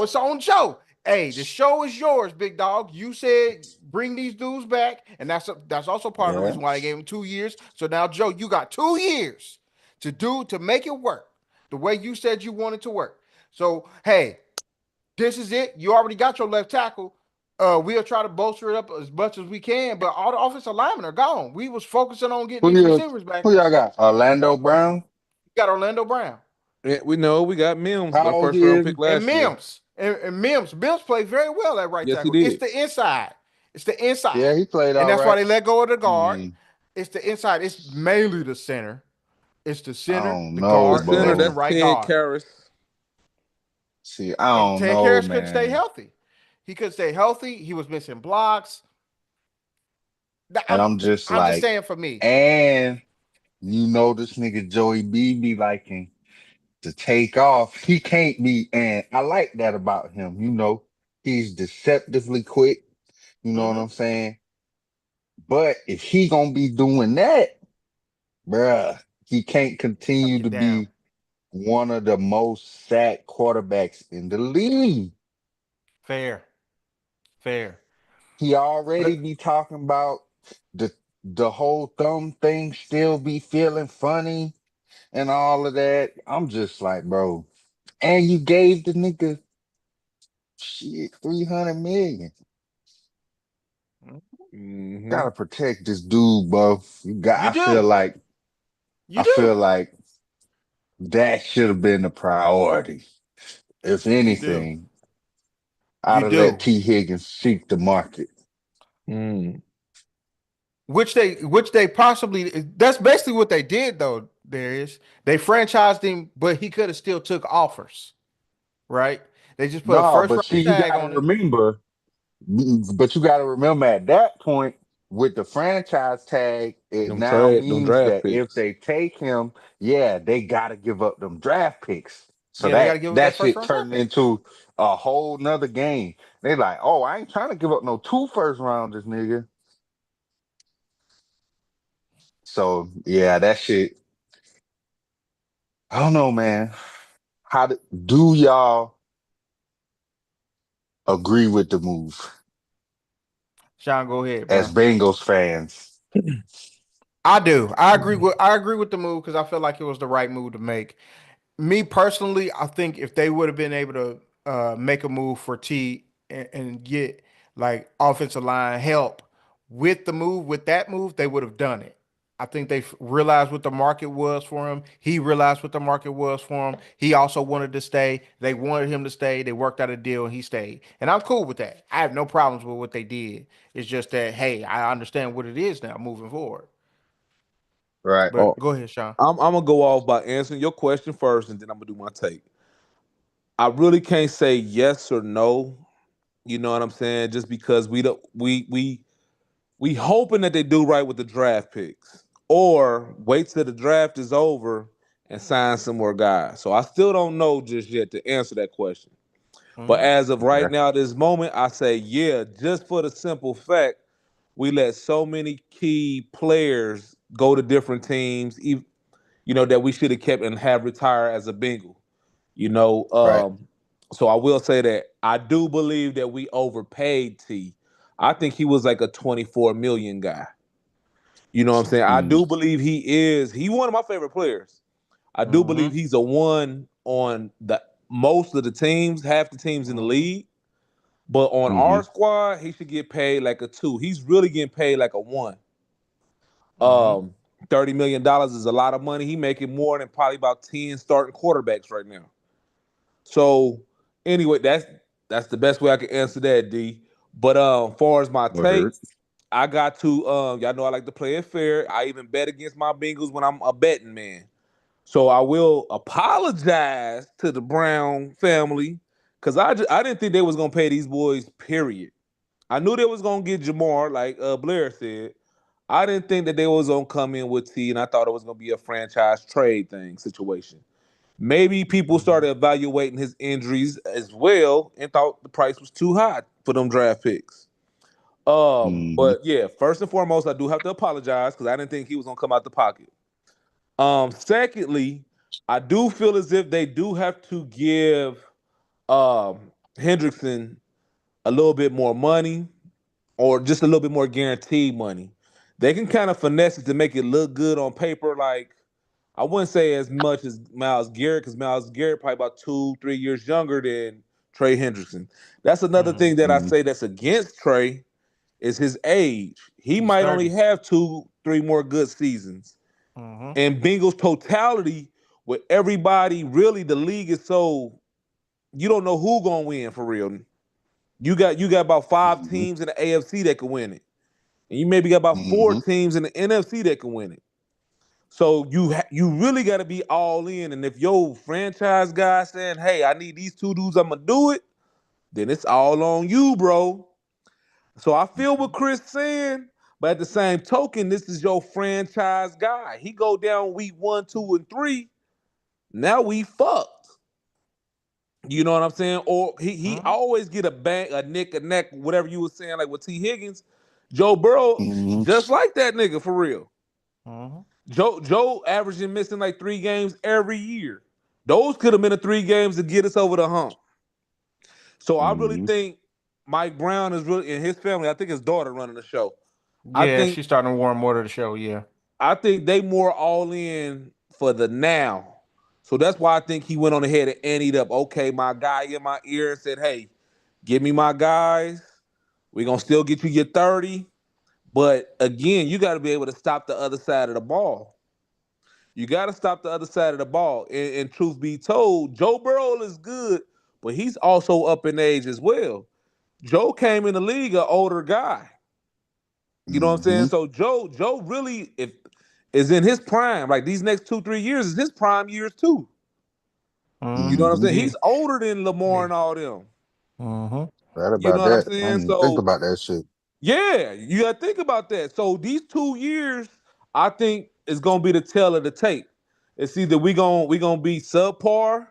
it's on Joe. Hey, the show is yours, big dog. You said bring these dudes back, and that's also part of the Yeah. reason why they gave him 2 years. So now, Joe, you got 2 years to make it work the way you said you wanted to work. So, hey, this is it. You already got your left tackle. We'll try to bolster it up as much as we can, but all the offensive linemen are gone. We was focusing on getting Who these you receivers back. who y'all got? Orlando Brown? We got Orlando Brown. Yeah, we know we got Mims, How the old first he round is? pick And last year. Mims. And Mims played very well at right Yes, he tackle. It's did. the inside. It's the inside. Yeah, he played And all that's why right. they let go of the I guard. mean, It's the inside. It's mainly the center. It's the I center, don't the know, The guard, the center, left bro. and that's right Ted guard. Karras. See, I And don't Ted know, Karras couldn't stay man. healthy. He couldn't stay healthy. He was missing blocks. And I'm I'm just I'm just like, saying for me. and this nigga Joey B be liking to take off. He can't be, and I like that about him. He's deceptively quick. You know what Mm-hmm. I'm saying? But if he gonna be doing that, bruh, he can't Gotta continue to get down. be one of the most sacked quarterbacks in the league. Fair. Fair. He already But be talking about the the whole thumb thing still be feeling funny and all of that. I'm just like, bro. And you gave the nigga shit 300 million. Hmm. Gotta protect this dude, bro. you I feel do. like You I feel do. like that should have been the priority. If You do. anything, I'd You have let do. T. Higgins seek the market. Mm. Which they possibly that's basically what they did though, Darius. They franchised him, but he could have still took offers, right? They just put a No, first but round see, tag on him. you gotta remember at that point with the franchise tag, it now Them means draft that if picks. they take him, yeah, they gotta give up them draft picks. So Yeah, they got that to give up that that first shit round draft turned pick. into a whole nother game. They like, oh, I ain't trying to give up no two first rounders, nigga. So yeah, that shit. I don't know, man. Do y'all agree with the move Sean, go ahead, as bro. Bengals fans? I do. I agree with the move because I feel like it was the right move to make. Me personally, I think if they would have been able to make a move for T, and get like offensive line help with that move, they would have done it. I think they realized what the market was for him. He realized what the market was for him. He also wanted to stay. They wanted him to stay. They worked out a deal and he stayed. And I'm cool with that. I have no problems with what they did. It's just that, hey, I understand what it is now moving forward. Right. Oh, But go ahead, Sean. I'm gonna go off by answering your question first, and then I'm gonna do my take. I really can't say yes or no. You know what I'm saying? Just because we don't we hoping that they do right with the draft picks, or wait till the draft is over and sign some more guys. So I still don't know just yet to answer that question. But Hmm. as of right Okay. now, this moment, I say yeah, just for the simple fact we let so many key players go to different teams, that we should have kept and have retired as a Bengal. You know, Right. so I will say that I do believe that we overpaid T. I think he was like a 24 million guy. You know what I'm saying? I Mm-hmm. do believe he one of my favorite players. I do Hmm. believe he's a one on the most of the teams, half the teams in the Hmm. league. But on Mm-hmm. our squad, he should get paid like a two. He's really getting paid like a one. Hmm. Um, $30 million is a lot of money. He making more than probably about 10 starting quarterbacks right now. So anyway, that's the best way I can answer that, D. But far as my take, Word. I got to y'all know I like to play it fair. I even bet against my Bengals when I'm a betting man. So I will apologize to the Brown family because I didn't think they was gonna pay these boys. Period. I knew they was gonna get Jamar, like Blair said. I didn't think that they was gonna come in with T, and I thought it was gonna be a franchise trade thing situation. Maybe people Hmm. started evaluating his injuries as well and thought the price was too high for them draft picks. Mm-hmm. But yeah, first and foremost, I do have to apologize because I didn't think he was gonna come out the pocket. Secondly, I do feel as if they do have to give Hendrickson a little bit more money or just a little bit more guaranteed money. They can kind of finesse it to make it look good on paper. Like I wouldn't say as much as Miles Garrett because Miles Garrett probably about 2, 3 years younger than Trey Hendrickson. That's another Hmm. thing that I Mm-hmm. say that's against Trey is his age. He He's might only 30. have 2, 3 more good seasons. Hmm. And Bengals totality with everybody really the league is so you don't know who gonna win for real. You got about five Mm-hmm. teams in the AFC that can win it, and you maybe got about four Mm-hmm. teams in the NFC that can win it. So you really got to be all in. And if your franchise guy saying, "Hey, I need these two dudes, I'm gonna do it," then it's all on you, bro. So I feel what Chris saying, but at the same token, this is your franchise guy. He go down week 1, 2, and 3. Now we fucked. You know what I'm saying? Or he Hmm. always get a bang, a nick, a neck, whatever you were saying, like with T. Higgins, Joe Burrow, Mm-hmm. just like that nigga for real. Hmm. Joe averaging missing like 3 games every year. Those could have been the 3 games to get us over the hump. So I really Mm-hmm. think Mike Brown is really in his family. I think his daughter running the show. I Yeah, think she's starting to warm more to the show. Yeah. I think they more all in for the now. So that's why I think he went on ahead and anteed up. Okay, my guy in my ear and said, "Hey, give me my guys. We're gonna still get you your 30." But again, you got to be able to stop the other side of the ball. You got to stop the other side of the ball. And truth be told, Joe Burrow is good, but he's also up in age as well. Joe came in the league an older guy. You know what I'm saying? Mm-hmm. So Joe really if is in his prime. Like these next 2, 3 years is his prime years too. You know what I'm Hmm. saying? Mm-hmm. Yeah. He's older than Lamar Yeah. and all them. Hmm. Right You know about what I'm that. I saying? didn't even think So about that shit. yeah, you gotta think about that. So these 2 years, I think is gonna be the tell of the tape. It's either we gonna be subpar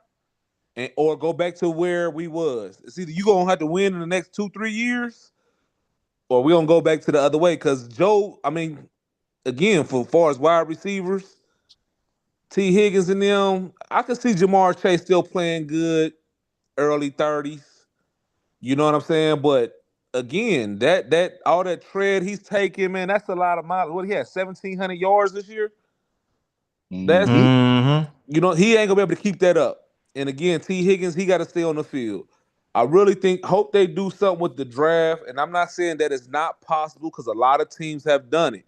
and or go back to where we was. It's either you gonna have to win in the next 2, 3 years, or we gonna go back to the other way. Cause Joe, I mean, again, for far as wide receivers, T. Higgins and them, I can see Jamar Chase still playing good, early 30s. You know what I'm saying? But again, that all that tread he's taking, man, that's a lot of miles. What he had, 1,700 yards this year. That's Mm-hmm. Hmm. he ain't gonna be able to keep that up. And again, T. Higgins, he got to stay on the field. I really hope they do something with the draft. And I'm not saying that it's not possible because a lot of teams have done it.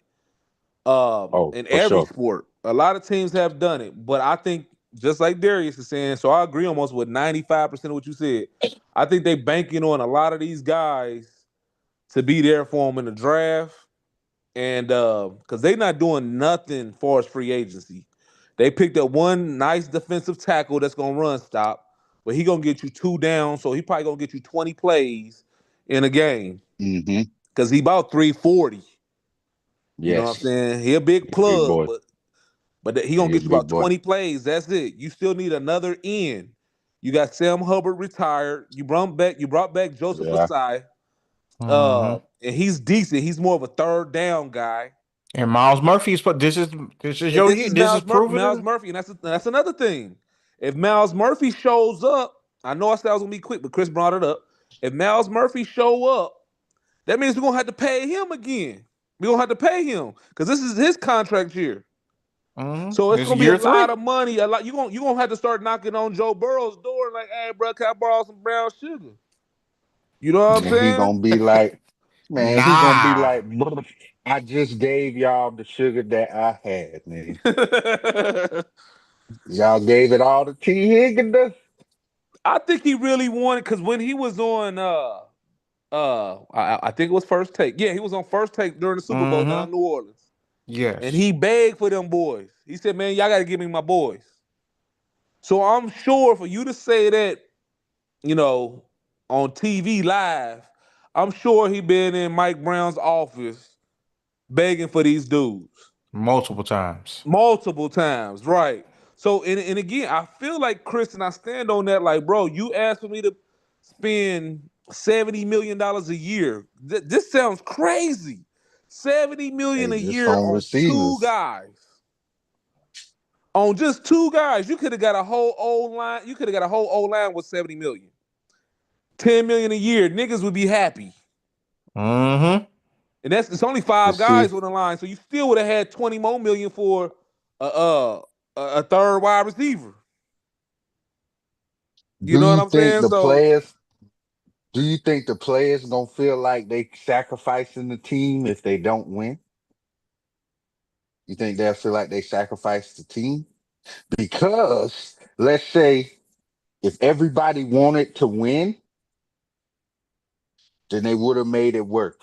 Oh, In for every sure. sport, a lot of teams have done it. But I think just like Darius is saying, so I agree almost with 95% of what you said. I think they banking on a lot of these guys to be there for them in the draft. And because they're not doing nothing for as free agency. They picked up one nice defensive tackle that's gonna run stop, but he gonna get you two down, so he probably gonna get you 20 plays in a game Mm-hmm. because he about 340. You know what I'm Yes. saying? He a big He a big plug, boy. but he gonna He a get you big about boy. 20 plays. That's it. You still need another end. You got Sam Hubbard retired. You brought back Joseph Yeah. Asai. Hmm. And he's decent. He's more of a third down guy. And Miles Murphy's but this is And your this year. is This is proving Miles it. Murphy, and that's another thing. If Miles Murphy shows up, I know I said I was gonna be quick, but Chris brought it up. If Miles Murphy show up, that means we're gonna have to pay him again. We're gonna have to pay him because this is his contract year. So it's This is gonna be a year lot three. of money. A lot you gonna have to start knocking on Joe Burrow's door like, hey, bro, can I borrow some brown sugar? You know what I'm And he saying? gonna be like, man, he gonna be Nah. like, "Brother, I just gave y'all the sugar that I had, man. Y'all gave it all to T. Higgins. I think he really wanted because when he was on I think it was first take. Yeah, he was on first take during the Super Bowl down Mm-hmm. in New Orleans. And Yes. he begged for them boys. He said, man, y'all gotta give me my boys. So I'm sure for you to say that, you know, on TV live, I'm sure he been in Mike Brown's office begging for these dudes. Multiple times. Multiple times, right? So and again, I feel like Chris, and I stand on that. Like, bro, you asked for me to spend $70 million a year. This sounds crazy. 70 million Hey, a just year on on two receivers. guys. On just two guys, you could have got a whole old line. You could have got a whole old line with 70 million. 10 million a year, niggas would be happy. Mm-hmm. And it's only But five see, guys on the line, so you still would have had 20 more million for a a third wide receiver. You do know what you I'm think saying? the So players do you think the players gonna feel like they sacrificing the team if they don't win? You think they'll feel like they sacrificed the team? Because let's say if everybody wanted to win, then they would have made it work.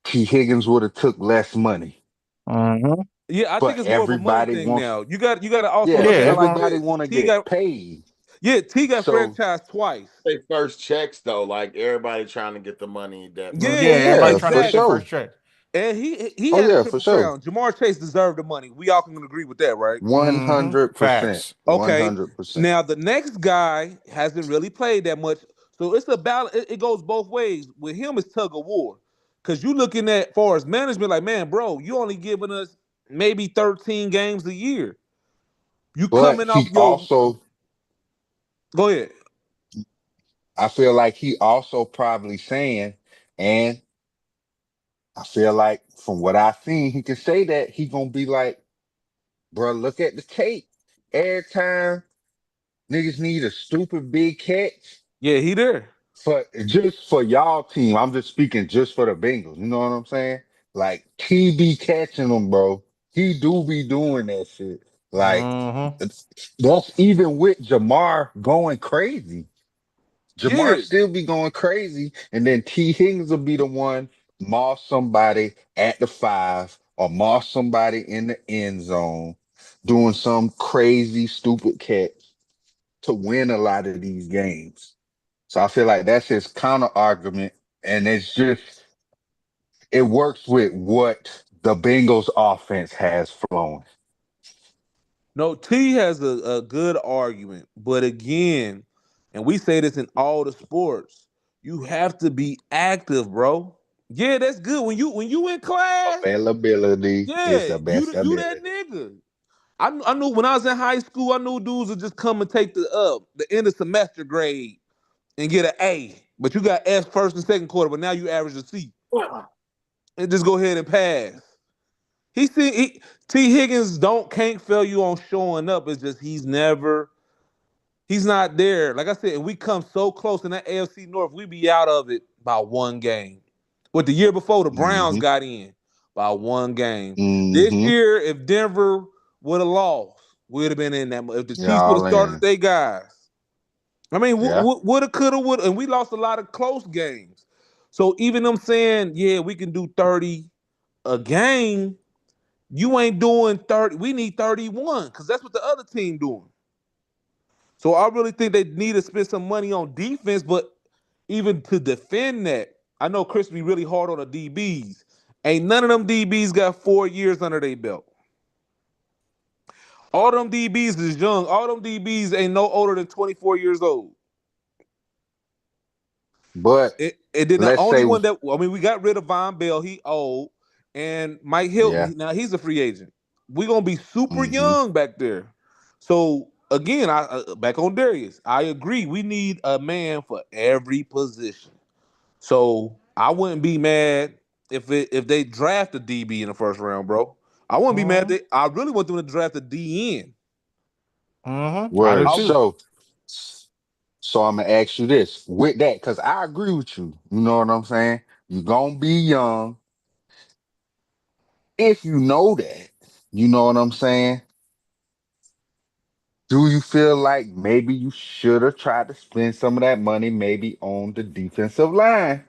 T. Higgins would have took less money. Mm-hmm. yeah, I think But it's more of a money everybody thing wants now. You got to also yeah, Yeah. understand like everybody this. wanna T get got paid. T got So franchised twice. They first checks though, like everybody trying to get the money that Yeah, Yeah, first yeah, everybody yeah, trying to for get their exactly. first sure. check. And he Oh had a yeah, for triple sure. crown. Jamar Chase deserved the money. We all can agree with that, right? 100%. Facts. Okay. 100%. Now the next guy hasn't really played that much, so it's a balance. It goes both ways. With him, it's tug of war, because you looking at far as management, like man, bro, you only giving us maybe 13 games a year. You But coming off he your also, go ahead. I feel like he also probably saying, and I feel like from what I've seen, he can say that he gonna be like, bro, look at the tape. Every time niggas need a stupid big catch Yeah, he there. for just for y'all team. I'm just speaking just for the Bengals. You know what I'm saying? Like he be catching them, bro. He do be doing that shit. Like Mm-hmm. that's even with Jamar going crazy. Jamar Yeah, still be going crazy, and then T. Higgins will be the one moss somebody at the 5 or moss somebody in the end zone, doing some crazy stupid catch to win a lot of these games. So I feel like that's his counter argument, and it's just it works with what the Bengals offense has flowing. no, T has a good argument, but again, and we say this in all the sports, you have to be active, bro. Yeah, that's good when you in class. Availability is Yeah, the you best you that ability. nigga. I knew when I was in high school, I knew dudes would just come and take the end of semester grade and get an A, but you got F first and second quarter, but now you average a C and just go ahead and pass. T Higgins don't can't fail you on showing up. It's just he's never. He's not there. Like I said, we come so close in that AFC North, we be out of it by one game. With the year before, the Browns Mm-hmm. got in by one game. This Mm-hmm. year, if Denver would have lost, we'd have been in that. If the Chiefs would have Y'all started in. their guys, I mean, Yeah. woulda, coulda, woulda, and we lost a lot of close games. So even them saying, yeah, we can do 30 a game, you ain't doing 30. We need 31 because that's what the other team doing. So I really think they need to spend some money on defense, but even to defend that, I know Chris be really hard on the DBs. Ain't none of them DBs got 4 years under their belt. All them DBs is young. All them DBs ain't no older than 24 years old. But And then the let's only say, one that I mean, we got rid of Von Bell, he old, and Mike yeah. Hilton. Now he's a free agent. We gonna be super Mm-hmm. young back there. So again, I back on Darius. I agree. We need a man for every position. So I wouldn't be mad if they draft a DB in the first round, bro. I wouldn't be mad. Mm-hmm. I really want them to draft a DN. Mm-hmm. I do Word. I, too. So I'm gonna ask you this with that, because I agree with you. You know what I'm saying? You're gonna be young. If you know that, you know what I'm saying? Do you feel like maybe you should have tried to spend some of that money maybe on the defensive line,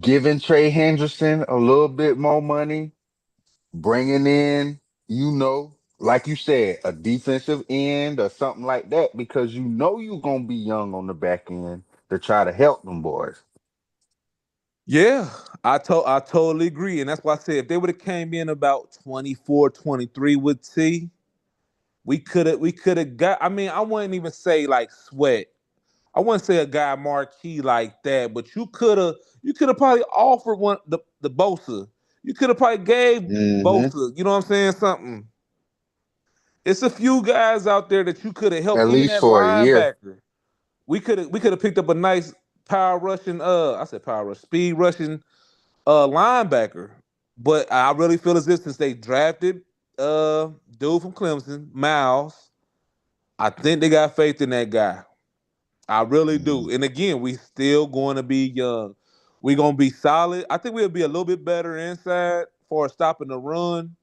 giving Trey Henderson a little bit more money, bringing in, like you said, a defensive end or something like that, because you know you're gonna be young on the back end to try to help them boys. yeah, I totally agree. And that's why I said if they would have came in about 24, 23 with T, we could have got. I mean, I wouldn't even say like Sweat. I wouldn't say a guy marquee like that, but you could have probably offered one the Bosa. You could have probably gave Hmm. Bosa, you know what I'm saying? Something. It's a few guys out there that you could have helped, At even least that for a year. linebacker. We could have picked up a nice power rushing I said power rush, speed rushing linebacker. But I really feel as if since they drafted dude from Clemson, Miles, I think they got faith in that guy. I really do. Mhm. And again, we still going to be young. We gonna be solid. I think we'll be a little bit better inside for stopping the run,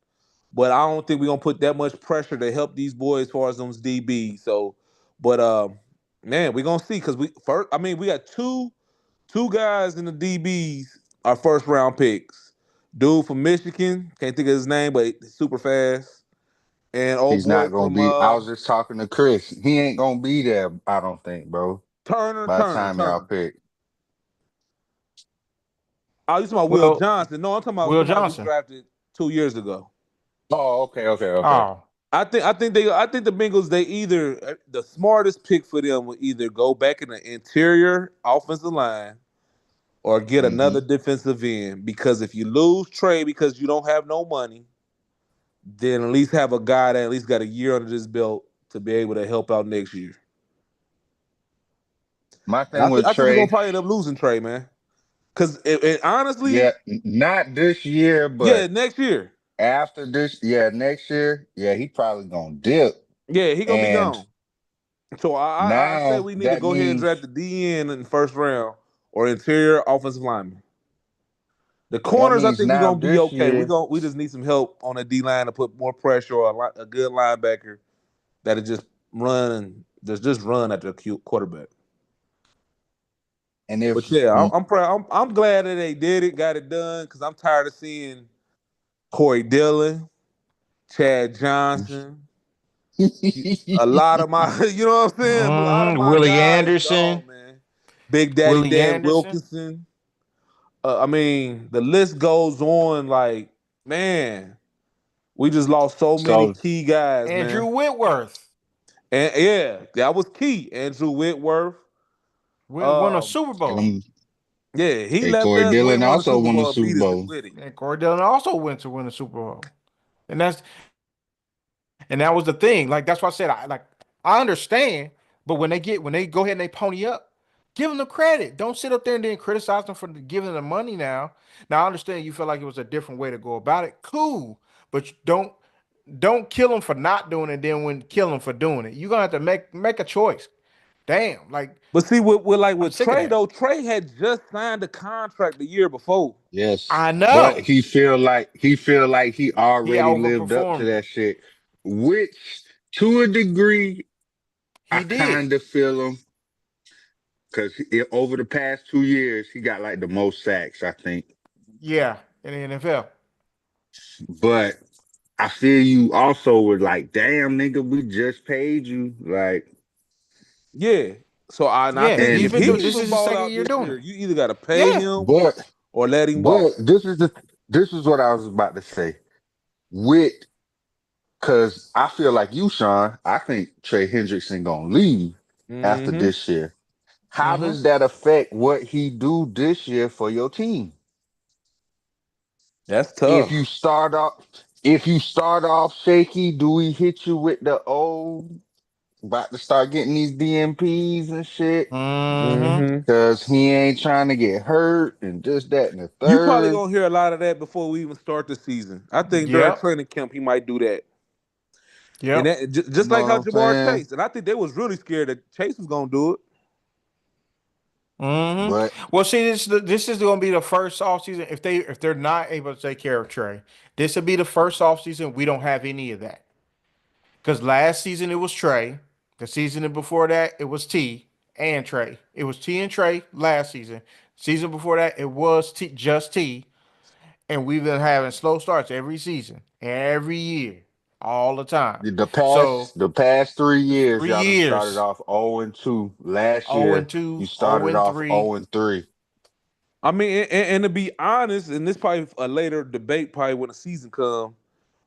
but I don't think we're gonna put that much pressure to help these boys as far as those DBs. So, but man, we're gonna see because we first. I mean, we got two guys in the DBs, our first round picks. Dude from Michigan, can't think of his name, but he's super fast. And old He's boy not gonna from be. I was just talking to Chris. He ain't gonna be there, I don't think, bro. Turner, By the Turner, time y'all Turner. pick. Oh, you talking about Will Well, Johnson? No, I'm talking about Will somebody we Johnson. drafted 2 years ago. Oh, okay, okay, okay. Oh, I think the Bengals they either the smartest pick for them would either go back in the interior offensive line or get Hmm. another defensive end because if you lose Trey because you don't have no money, then at least have a guy that at least got a year under this belt to be able to help out next year. My And thing with I think we're gonna Trey, probably end up losing Trey, man. Because yeah, honestly, not this year, yeah, but next year, after this, yeah, next year, yeah, he probably gonna dip. yeah, he gonna be And gone. So I say now we need to that go ahead and means draft the DN in the first round or interior offensive lineman. The that corners, I means think we're now gonna be this okay. year, We just need some help on the D line to put more pressure or a good linebacker that'll just run and just run at the quarterback. and But if yeah, I'm proud. I'm glad that they did it, got it done, because I'm tired of seeing Corey Dillon, Chad Johnson, a lot of my, you know what I'm saying? A lot of my Willie guys Anderson. gone, man. Big Daddy Willie Dan Anderson. Wilkinson. I mean, the list goes on. Like, man, we just lost so many so key guys, Andrew man. Whitworth. And yeah, that was key. Andrew Whitworth. Won a Um, Super Bowl. and, yeah, he and left Corey us, went Dillon and won the also Super won the Bowl and Super beat us Bowl. with it. And Corey Dillon also went to win the Super Bowl. And that was the thing. Like that's why I said I understand, but when they go ahead and they pony up, give them the credit. Don't sit up there and then criticize them for giving them the money now. Now I understand you feel like it was a different way to go about it. Cool. But don't kill them for not doing it, then when kill them for doing it. You're gonna have to make a choice. damn, like But see, I'm with sick of Trey that. though, Trey had just signed a contract the year before. Yes, I but know he he already lived up to overperformed it. that shit, which to a degree I He did. kind of feel him because over the past 2 years he got like the most sacks, I think. Yeah, in the NFL. But I feel you also with like, damn nigga, we just paid you, like, Yeah. So I Yeah, think he's if and been he doing. the, This even is his ball second out year this doing year, it. you either got to pay Yeah. him but or let him walk. but this is what I was about to say with because I feel like you, Sean. I think Trey Hendrickson gonna leave after Mm-hmm. this year. How Mm-hmm. does that affect what he do this year for your team? That's If tough. you start off, shaky, do we hit you with the old about to start getting these DMPs and shit? Mm-hmm. Mm-hmm. Cause he ain't trying to get hurt and just that and the You probably third. gonna hear a lot of that before we even start the season. I think during Yep. training camp he might do that, and Yep. that You just know like what how I'm Jamar saying? Chase, and I think they was really scared that Chase was gonna do it. Mm-hmm. But Well, see, this is going to be the first offseason. If they're not able to take care of Trey, this will be the first offseason we don't have any of that. Because last season it was Trey. The season before that it was T and Trey. It was T and Trey last season. Season before that it was just T. And we've been having slow starts every season, every year, all the time. the So past 3 years, three y'all done started years, off 0-2. Last 0 year, and you 2, 0 started and off 3. 0-3. I mean, and to be honest, and this probably a later debate, probably when the season comes.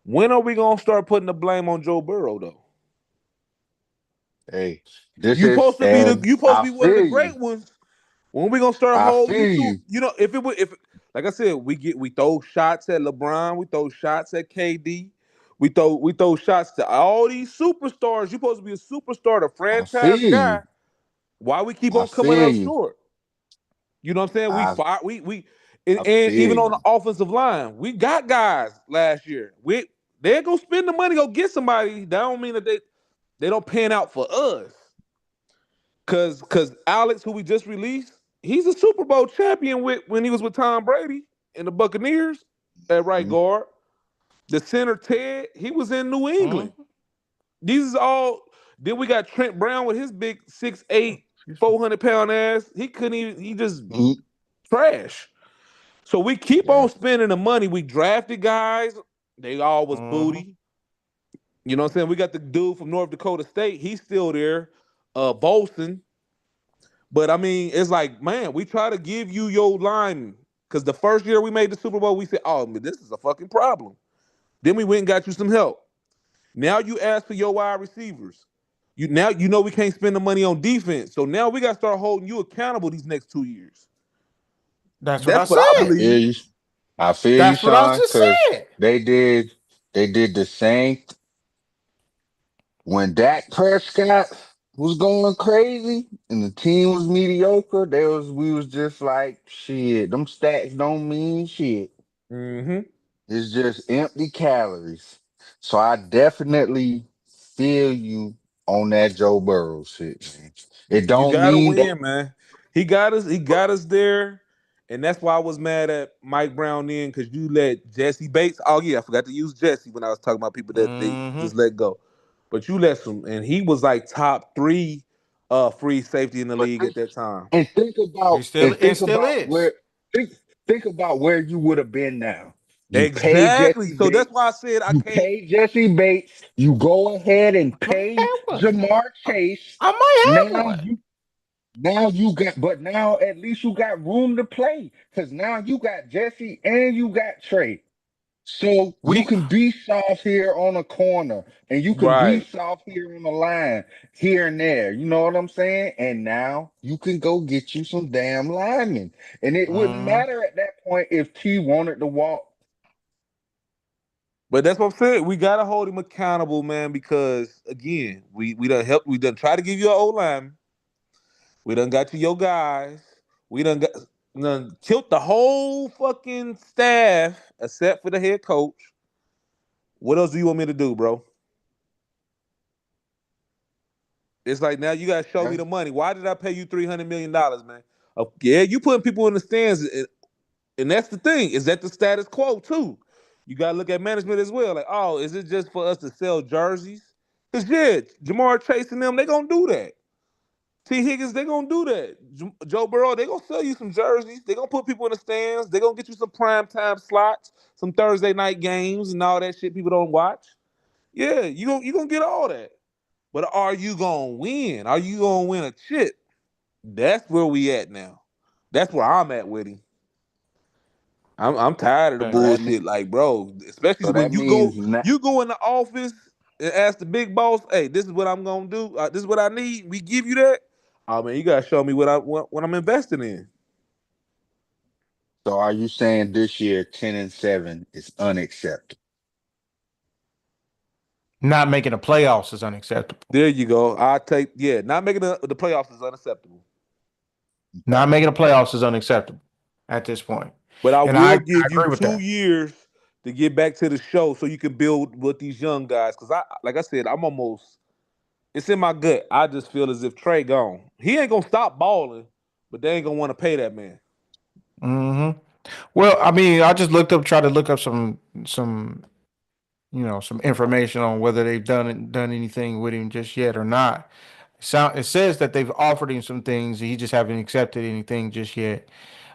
When are we gonna start putting the blame on Joe Burrow though? Hey, this You is supposed to be and one of the great ones. When we gonna start I holding you feel to, you. if it would, if like I said, we throw shots at LeBron, we throw shots at KD, we throw shots to all these superstars. You supposed to be a superstar, the I franchise feel guy. you. Why we keep I on coming feel up you. short? You know what I'm saying? We I fought, we I and feel even on the you. offensive line, we got guys last year. They go spend the money, go get somebody. That don't mean that they don't pan out for us. Cause Alex, who we just released, he's a Super Bowl champion with when he was with Tom Brady in the Buccaneers at right Mhm. guard. The center Ted, he was in New England. Mm-hmm. These is all. Then we got Trent Brown with his big 6'8", Excuse me. 400-pound ass. He couldn't even. He just Mhm. trash. So we keep Yeah. on spending the money. We drafted guys. They all was Mm-hmm. booty. You know what I'm saying? We got the dude from North Dakota State. He's still there. Bolson. But I mean, it's like, man, we try to give you your lineman. Because the first year we made the Super Bowl, we said, oh, man, this is a fucking problem. Then we went and got you some help. Now you ask for your wide receivers. You know we can't spend the money on defense. So now we got to start holding you accountable these next 2 years. That's what I That's what I I said. feel believe. you. I feel you, That's what I Sean, just because said. they did the same when Dak Prescott was going crazy and the team was mediocre. We was just like shit. Them stats don't mean shit. Hmm. It's just empty calories. So I definitely feel you on that Joe Burrow shit, man. It You don't gotta mean that. win, man. He got us. He got us there, and that's why I was mad at Mike Brown then because you let Jesse Bates. Oh yeah, I forgot to use Jesse when I was talking about people that they Mm-hmm. just let go. But you let some, and he was like top three, free safety in the But league at that time. and He still and think still about is. where think think about where you would have been now. You pay Exactly. Jesse So that's why I Bates. said I You can't. pay Jesse Bates. You go ahead and I might pay have one. Jamar Chase. I might Now have one. you got, but now at least you got room to play because now you got Jesse and you got Trey. So you We can be soft here on a corner and you can be right. soft here on the line here and there. You know what I'm saying? And now you can go get you some damn linemen. And it wouldn't Mm-hmm. matter at that point if T wanted to walk. But that's what I'm saying. We gotta hold him accountable, man, because again, we done help. We done try to give you an O line. We done got you your guys. We done killed the whole fucking staff except for the head coach. What else do you want me to do, bro? It's like now you gotta show me Okay. the money. Why did I pay you $300 million, man? Yeah, you putting people in the stands, and that's the thing. Is that the status quo too? You gotta look at management as well. Like, oh, is it just for us to sell jerseys? Cause yeah, Jamar Chase and them, they gonna do that. T. Higgins, they gonna do that. Joe Burrow, they gonna sell you some jerseys. They gonna put people in the stands. They gonna get you some prime time slots, some Thursday night games, and all that shit people don't watch. Yeah, you gonna get all that. But are you gonna win? Are you gonna win a chip? That's where we at now. That's where I'm at with him. I'm tired of the Okay. So that mean, bullshit, like bro. Especially so that when means not, you go in the office and ask the big boss, "Hey, this is what I'm gonna do. This is what I need." We give you that. Oh man, you gotta show me what I'm investing in. so are you saying this year 10-7 is unacceptable? Not making the playoffs is unacceptable. There you go. I take not making the playoffs is unacceptable. Okay. Not making the playoffs is unacceptable at this point. But I And I will give you agree with that. 2 years to get back to the show so you can build with these young guys. Cause like I said, I'm almost it's in my gut. I just feel as if Trey gone. He ain't gonna stop balling, but they ain't gonna want to pay that man. Hmm. Well, I mean, I just tried to look up some some information on whether they've done anything with him just yet or not. It says that they've offered him some things, he just haven't accepted anything just yet.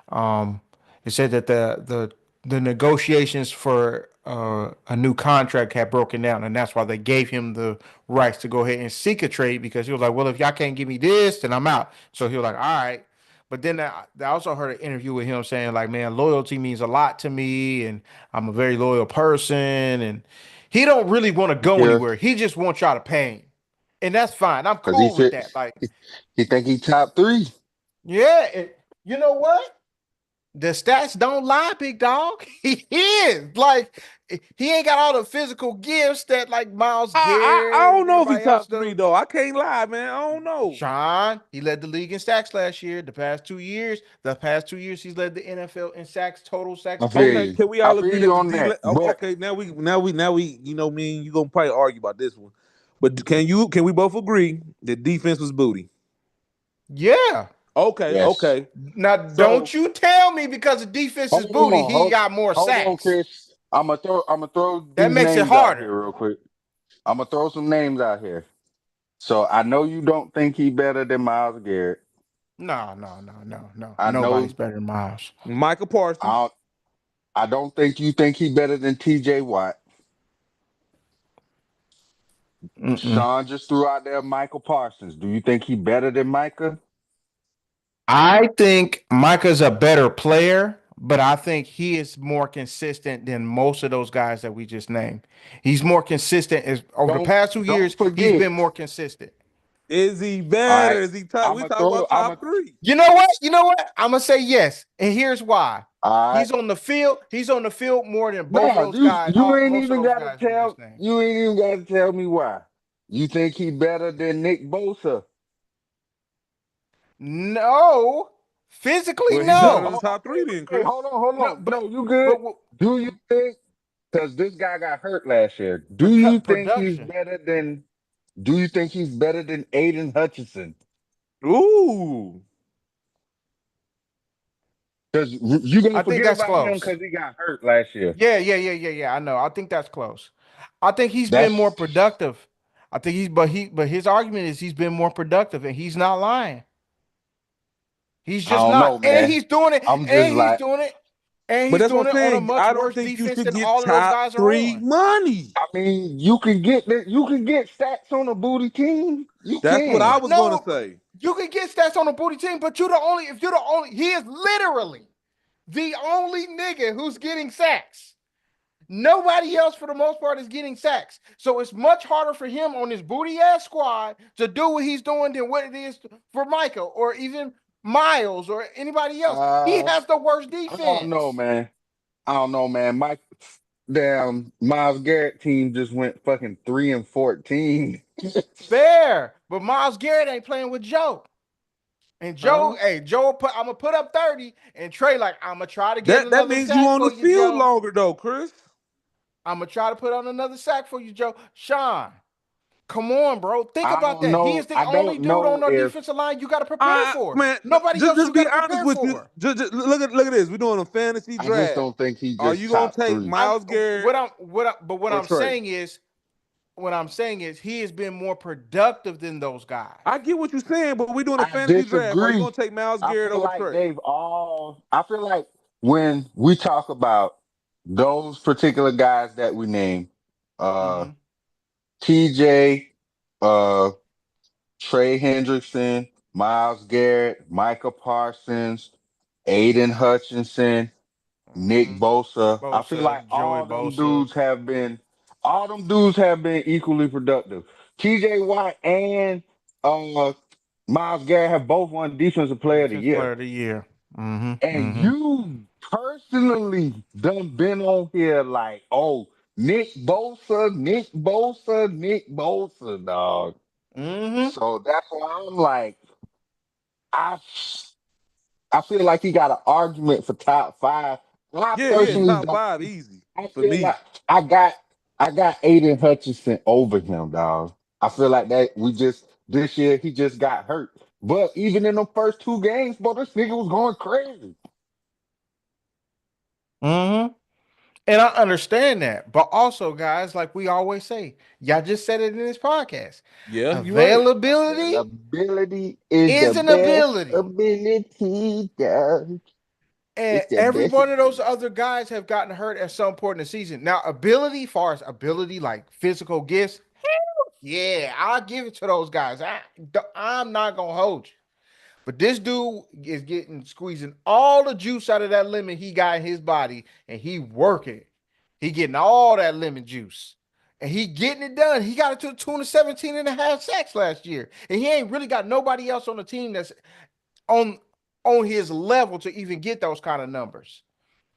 Um, it said that the negotiations for a new contract had broken down, and that's why they gave him the rights to go ahead and seek a trade because he was like, "Well, if y'all can't give me this, then I'm out." So he was like, "All right." But then I also heard an interview with him saying, like, "Man, loyalty means a lot to me, and I'm a very loyal person, and he don't really want to go Yeah, anywhere. He just wants y'all to pay him, and that's fine. I'm because he cool with said that. Like, he think he top three. yeah, you know what? The stats don't lie, big dog. He is like he ain't got all the physical gifts that like Miles I Garrett don't and know if he everybody else top three do. though. I can't lie, man. I don't know. Sean, he led the league in sacks last year. The past 2 years, he's led the NFL in sacks, total sacks I feel Okay, period. you. can we I all feel agree you that the on D? that. But Okay, now we you know me and you gonna probably argue about this one, but can we both agree that defense was booty? Yeah. Okay, yes. okay. Now, don't So you tell me because the defense is Hold booty, on, he got more hold on, sacks. Chris. I'm gonna throw That these makes it names out here harder. real quick. I'm gonna throw some names out here. So I know you don't think he better than Miles Garrett. No, no, no, no, no. I Nobody's know better than Miles. Michael I Parsons, don't, I don't think you think he better than TJ Watt. Mm-mm. Sean just threw out there Michael Parsons. Do you think he better than Micah? I think Micah's a better player, but I think he is more consistent than most of those guys that we just named. He's more consistent as over the Don't past two don't years, he's forget. been more consistent. is he All better? right. Is he top? I'm We gonna talk throw. about I'm a. top three. You know what? You know what? I'm gonna say yes. And here's why. All right. He's on the field. He's on the field more than both of Now those guys, you ain't most of even those gotta guys we tell. just named. You ain't even gotta tell me why. You think he better than Nick Bosa? No, physically, Well, he better than no. the top three then, Okay. Chris. Hold on. Hold No, on. but No, you good? but Do you think? Because this guy got hurt last year. Do you because think he's production. better than? Do you think he's better than Aiden Hutchinson? Ooh, Because you gonna I think forget that's about him close. because he got hurt last year. Yeah, yeah, yeah, yeah, yeah. I know. I think that's close. I think he's been more That's productive. I think but his argument is he's been more productive, and he's not lying. He's I just don't not, know, man. I'm just and he's like doing it, and but he's that's doing what I'm it on a saying. much I don't worse think you defense should than get all of those top guys are three on. money. I mean, you can get that. You can get stats on a booty team. You That's what I can. was gonna No, say. you can get stats on a booty team, but if you're the only, he is literally the only nigga who's getting sacks. Nobody else, for the most part, is getting sacks. So it's much harder for him on his booty ass squad to do what he's doing than what it is for Michael or even Miles or anybody else. He Uh, has the worst I don't know, defense. man. I don't know, man. My damn Miles Garrett team just went fucking 3-14. Fair, but Miles Garrett ain't playing with Joe. And Huh? Joe I'm gonna put up 30, and Trey, like, I'm gonna try to get That another means you sack on the for you, field Joe. longer though, Chris. I'm gonna try to put on another sack for you, Joe. Sean, Come on, bro. Think I about don't that. He is know. the I only don't dude on know our if defensive line you got to prepare for. Man, Nobody else just you got be to honest prepare with you. for. Just look at this. We're doing a fantasy I just draft. don't think he Are just you gonna top take three. I'm Miles Garrett what or I'm Trey? saying is he has been more productive than those guys. I get what you're saying, but we're doing a I fantasy draft. Are you disagree. gonna take Miles I Garrett feel over like Trey? I feel like when we talk about those particular guys that we name, uh, Mm-hmm. TJ, uh, Trey Hendrickson, Miles Garrett, Micah Parsons, Aiden Hutchinson, Nick Mm-hmm. Bosa. I feel Bosa, like Joey Bosa. all them dudes have been equally productive. TJ Watt and uh Miles Garrett have both won Defensive Player of the Defense Year. player of the year. Mm-hmm. And Mm-hmm. you personally done been on here like, oh, Nick Bosa, dog. Mm-hmm. So that's why I'm like, I I feel like he got an argument for top five. I Yeah, personally top don't. five easy I for feel like me. I got I got Aiden Hutchinson over him, dog. I feel like that we just this year he just got hurt. But even in the first two games, bro, this nigga was going crazy. Mm-hmm. And I understand that. But also, guys, like we always say, y'all just said it in this podcast. Yeah, you're right. Availability Availability is the is an best ability. ability, dog. And It's the every best one of those ability. other guys have gotten hurt at some point in the season. Now, ability, far as ability, like physical gifts, yeah, I'll give it to those guys. I'm not gonna hold you. But this dude is getting squeezing all the juice out of that lemon he got in his body, and he working. He getting all that lemon juice. And he getting it done. He got it to the tune of 17 and a half sacks last year. And he ain't really got nobody else on the team that's on on his level to even get those kind of numbers,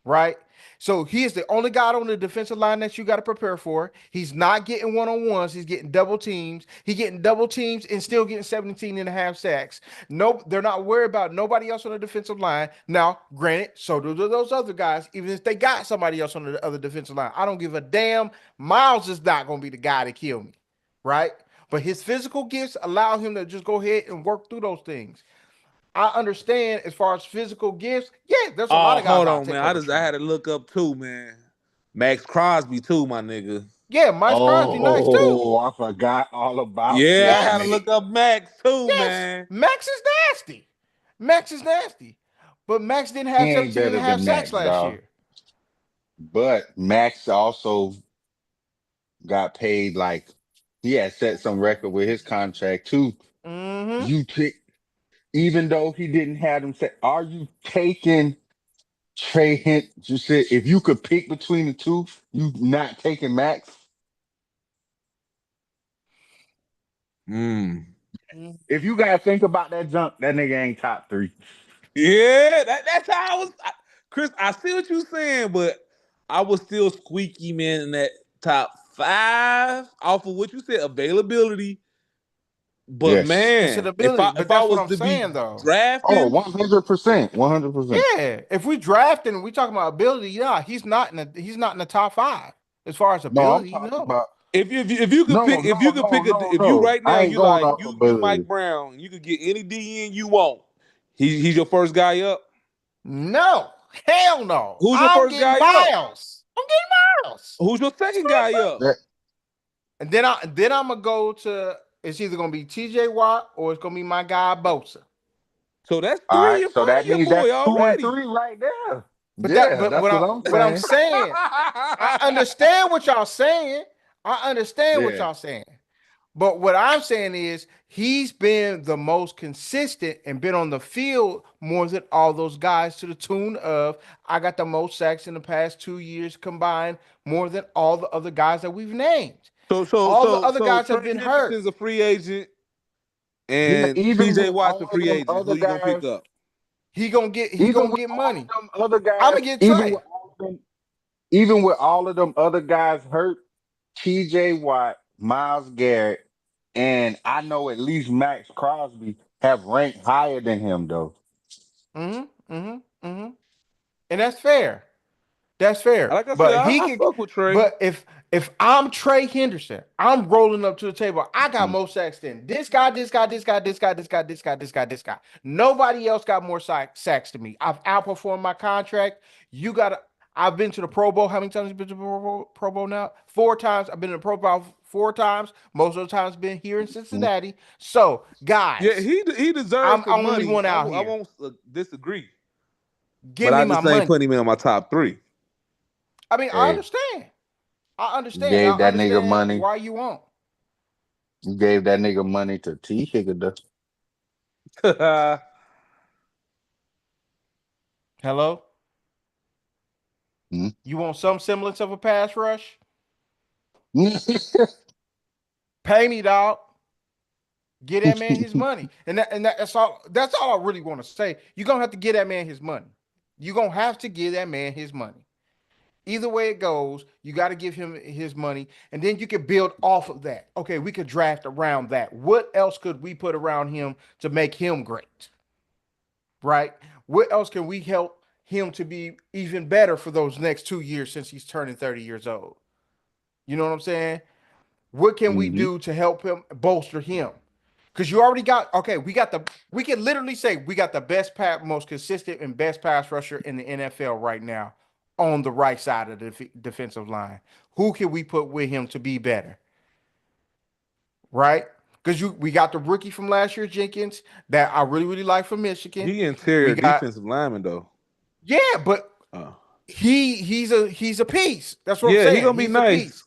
right? So he is the only guy on the defensive line that you got to prepare for. He's not getting one-on-ones. He's getting double teams. He getting double teams and still getting 17 and a half sacks. No, they're not worried about nobody else on the defensive line. Now, granted, so do those other guys, even if they got somebody else on the other defensive line. I don't give a damn. Miles is not going to be the guy to kill me, right? But his physical gifts allow him to just go ahead and work through those things. I understand as far as physical gifts. Yeah, there's a lot Oh, of guys hold I'll on, man. take I over just I had Trey. to look up too, man. Max Crosby too, my nigga. Yeah, Mike Crosby nice too. Oh, I forgot all about Yeah, I this had to Yes, look nigga. up Max too, yes. man. Max is nasty. Max is nasty. But Max didn't He have ain't 17 and better a half than sacks Max, last dog. year. But Max also got paid like he had set some record with his contract too. Mm-hmm. You pick, even though he didn't have them set, are you taking Trey Hint? You said if you could pick between the two, you not taking Max. Mm. If you gotta think about that jump, that nigga ain't top three. Yeah, that's how Chris, I see what you're saying, but I was still squeaky, man, in that top five off of what you said, availability. But Yes. It's an man, if ability, I but if I that's what was I'm to be saying though. Oh, drafting, 100%. 100%. Yeah, if we draft and we talking about ability, yeah, he's not in the top five as far as No, I'm ability. talking No, about if you could no, pick no, no, no, if you no. right now I ain't you going like off you Mike ability. Brown, you could get any DN you want. He's your first guy up. no, hell no. Who's your I'm first getting guy up? Miles. I'm getting Miles. Who's your second guy up? That, And then I'm gonna go to it's either gonna be TJ Watt or it's gonna be my guy Bosa. So that's all three right, in so front of that your means boy that's two and already. three right there. But Yeah, but that's what I'm what I'm saying. saying, I understand what y'all saying. I understand what Yeah. y'all saying. But what I'm saying is he's been the most consistent and been on the field more than all those guys to the tune of I got the most sacks in the past 2 years combined, more than all the other guys that we've named. All the other So guys have Trey been hurt. Hendrickson's a free agent Yeah, and even TJ with Watt's a all of free them agent. Who other you gonna pick guys, up? He even gonna with get all of money. them other I'm guys, gonna get Trey. even with all of them other guys hurt, TJ Watt, Miles Garrett, and I know at least Max Crosby have ranked higher than him though. Mm-hmm. Mm-hmm. Mm-hmm. And that's fair. That's fair. Like I said, But he I could. fuck with Trey. But If I'm Trey Henderson, I'm rolling up to the table. I got more sacks than this guy, this guy, this guy, this guy, this guy, this guy, this guy, this guy. Nobody else got more sacks than me. I've outperformed my contract. You got to. I've been to the Pro Bowl. How many times have you been to the Pro Bowl now? 4 times. I've been in the Pro Bowl 4 times. Most of the times been here in Cincinnati. So, Yeah, guys, he deserves I'm the only money. one I out here. won't disagree, Give but I me my just ain't money. putting him in my top 3. I mean, I Hey, understand. I you understand. I gave that nigga understand money. why you want. You gave that nigga money to T Higgins. Hello? Hmm? You want some semblance of a pass rush? Pay me, dog. Get that man his money. That's all I really want to say. You're gonna have to get that man his money. You're gonna have to give that man his money. Either way it goes, you got to give him his money, and then you can build off of that. Okay, we could draft around that. What else could we put around him to make him great? Right? What else can we help him to be even better for those next 2 years since he's turning 30 years old? You know what I'm saying? What can we Hmm. do to help him bolster him? Because you already got okay. We can literally say we got the most consistent and best pass rusher in the NFL right now on the right side of the defensive line. Who can we put with him to be better? Right? Because we got the rookie from last year, Jenkins, that I really like from Michigan. He interior We got defensive lineman though. yeah, but Uh, he's a piece. That's what I'm yeah, he saying. gonna be He's a piece.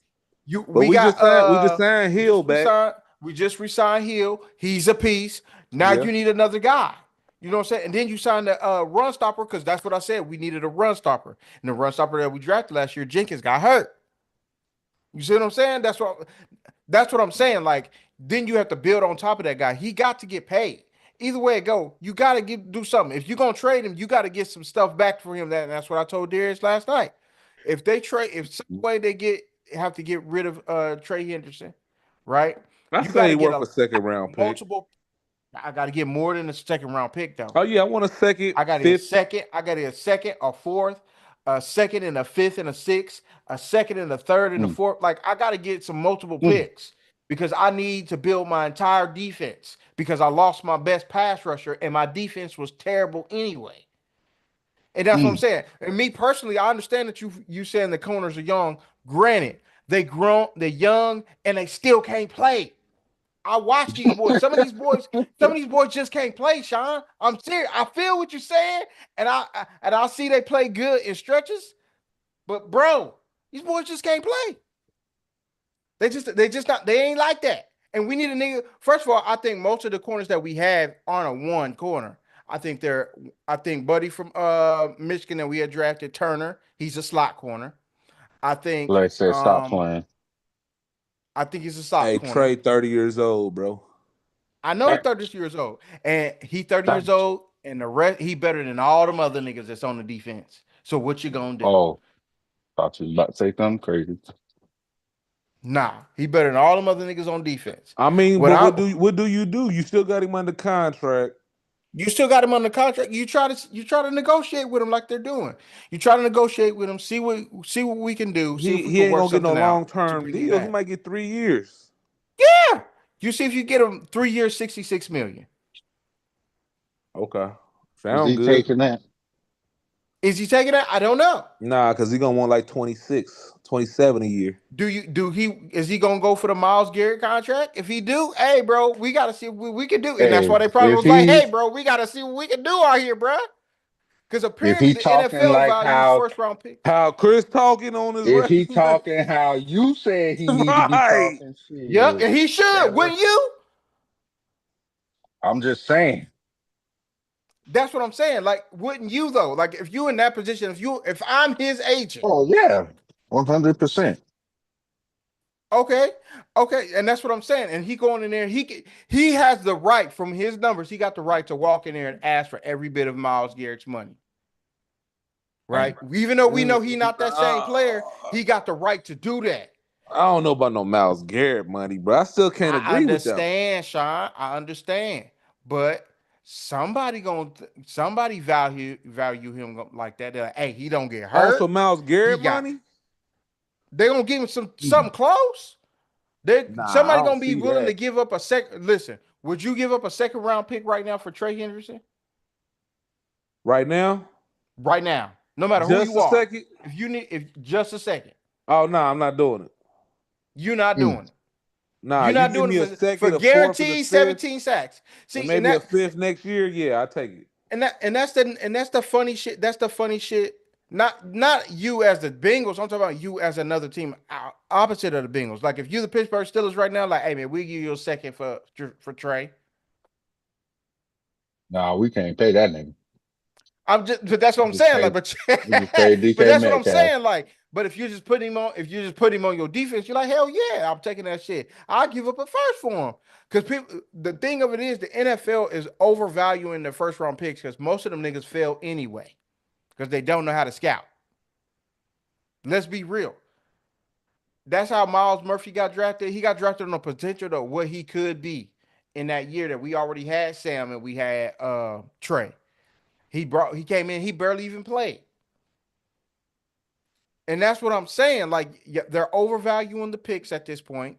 nice. But We got we just signed Hill back. we just resigned Hill. He's a piece. Now Yeah. you need another guy. You know what I'm saying? And then you signed the run stopper because that's what I said. We needed a run stopper. And the run stopper that we drafted last year, Jenkins, got hurt. You see what I'm saying? That's what I'm saying. Like, then you have to build on top of that guy. He got to get paid. Either way it go, you got to do something. If you're gonna trade him, you got to get some stuff back for him. That's what I told Darius last night. If some way have to get rid of Trey Henderson, right? I You got say to he get worth a second round pick. multiple. I got to get more than a second round pick though. Oh yeah, I want a second, I got a fifth. second. I got a second, a fourth, a second and a fifth and a sixth, a second and a third and a fourth. Like I got to get some multiple picks because I need to build my entire defense because I lost my best pass rusher and my defense was terrible anyway. And that's what I'm saying. And me personally, I understand that you saying the corners are young. Granted, they're young, and they still can't play. I watch these boys. Some of these boys just can't play, Sean. I'm serious. I feel what you're saying, and I see they play good in stretches, but bro, these boys just can't play. They ain't like that. And we need a nigga. First of all, I think most of the corners that we have aren't a one corner. I think Buddy from Michigan that we had drafted, Turner, he's a slot corner. I think Like I said, stop um playing. I think he's a slot Hey, corner. Trey, 30 years old, bro. I know he's 30 years old, and he 30 years old, and the rest he better than all them other niggas that's on the defense. So what you gonna do? Oh, thought you was about to say something crazy. Nah, he better than all them other niggas on defense. I mean, What but I what do you do? You still got him under contract. You still got him under contract. You try to negotiate with him like they're doing. You try to negotiate with him, see what we can do, see if we He can ain't work gonna get no something long out to term bring him deal. He back. might get 3 years. Yeah, you see if you get him 3 years, 66 million. Okay, Is sound he good. taking that? Is he taking that? I don't know. Nah, because he gonna want like 26, 27 a year. Is he gonna go for the Miles Garrett contract? If he do, hey bro, we gotta see what we can do. And that's Hey, why they probably if was like, he hey bro, we gotta see what we can do out here, bro. Because if apparently he the talking NFL like values how first round pick. How Chris talking on his if he resume? talking how you said he need to be Right. talking Yep, shit. and he should, That was wouldn't you? I'm just saying. That's what I'm saying. Like, wouldn't you though? Like, if you in that position, if I'm his agent, Oh yeah. 100%. okay, okay, and that's what I'm saying. And he going in there, he has the right from his numbers. He got the right to walk in there and ask for every bit of Miles Garrett's money, right? Even though we know he not that same player, he got the right to do that. I don't know about no Miles Garrett money, but I still can't I agree with that one. understand, Sean. I understand, but somebody value him like that. They're like, hey, he don't get Also, hurt. Miles He Garrett got money? They gonna give him something close. Nah, I Somebody don't gonna be see willing to that give up a second. Listen, would you give up a second round pick right now for Trey Henderson? right now. Right now, no matter who Just you a are. second. If just a second, Oh no, I'm not doing it. you're not Mm. doing it. Nah, You're you not give doing it me a for second, a fourth, and a guaranteed fifth, 17 sacks. and See, maybe a fifth next year. Yeah, I take it. that's the funny shit. That's the funny shit. Not you as the Bengals. I'm talking about you as another team, opposite of the Bengals. Like if you're the Pittsburgh Steelers right now, like, hey man, we give you a second for Trey. Nah, we can't pay that nigga. But that's what We I'm just saying. paid Like, but we just paid but DK that's what I'm Metcalf. saying. Like, but if you just put him on, if you just put him on your defense, you're like, hell yeah, I'm taking that shit. I'll give up a first for him. Because people, the thing of it is, the NFL is overvaluing the first round picks because most of them niggas fail anyway because they don't know how to scout. Let's be real. That's how Miles Murphy got drafted. He got drafted on the potential of what he could be in that year that we already had Sam and we had Trey. He came in, he barely even played. And that's what I'm saying. Like they're overvaluing the picks at this point.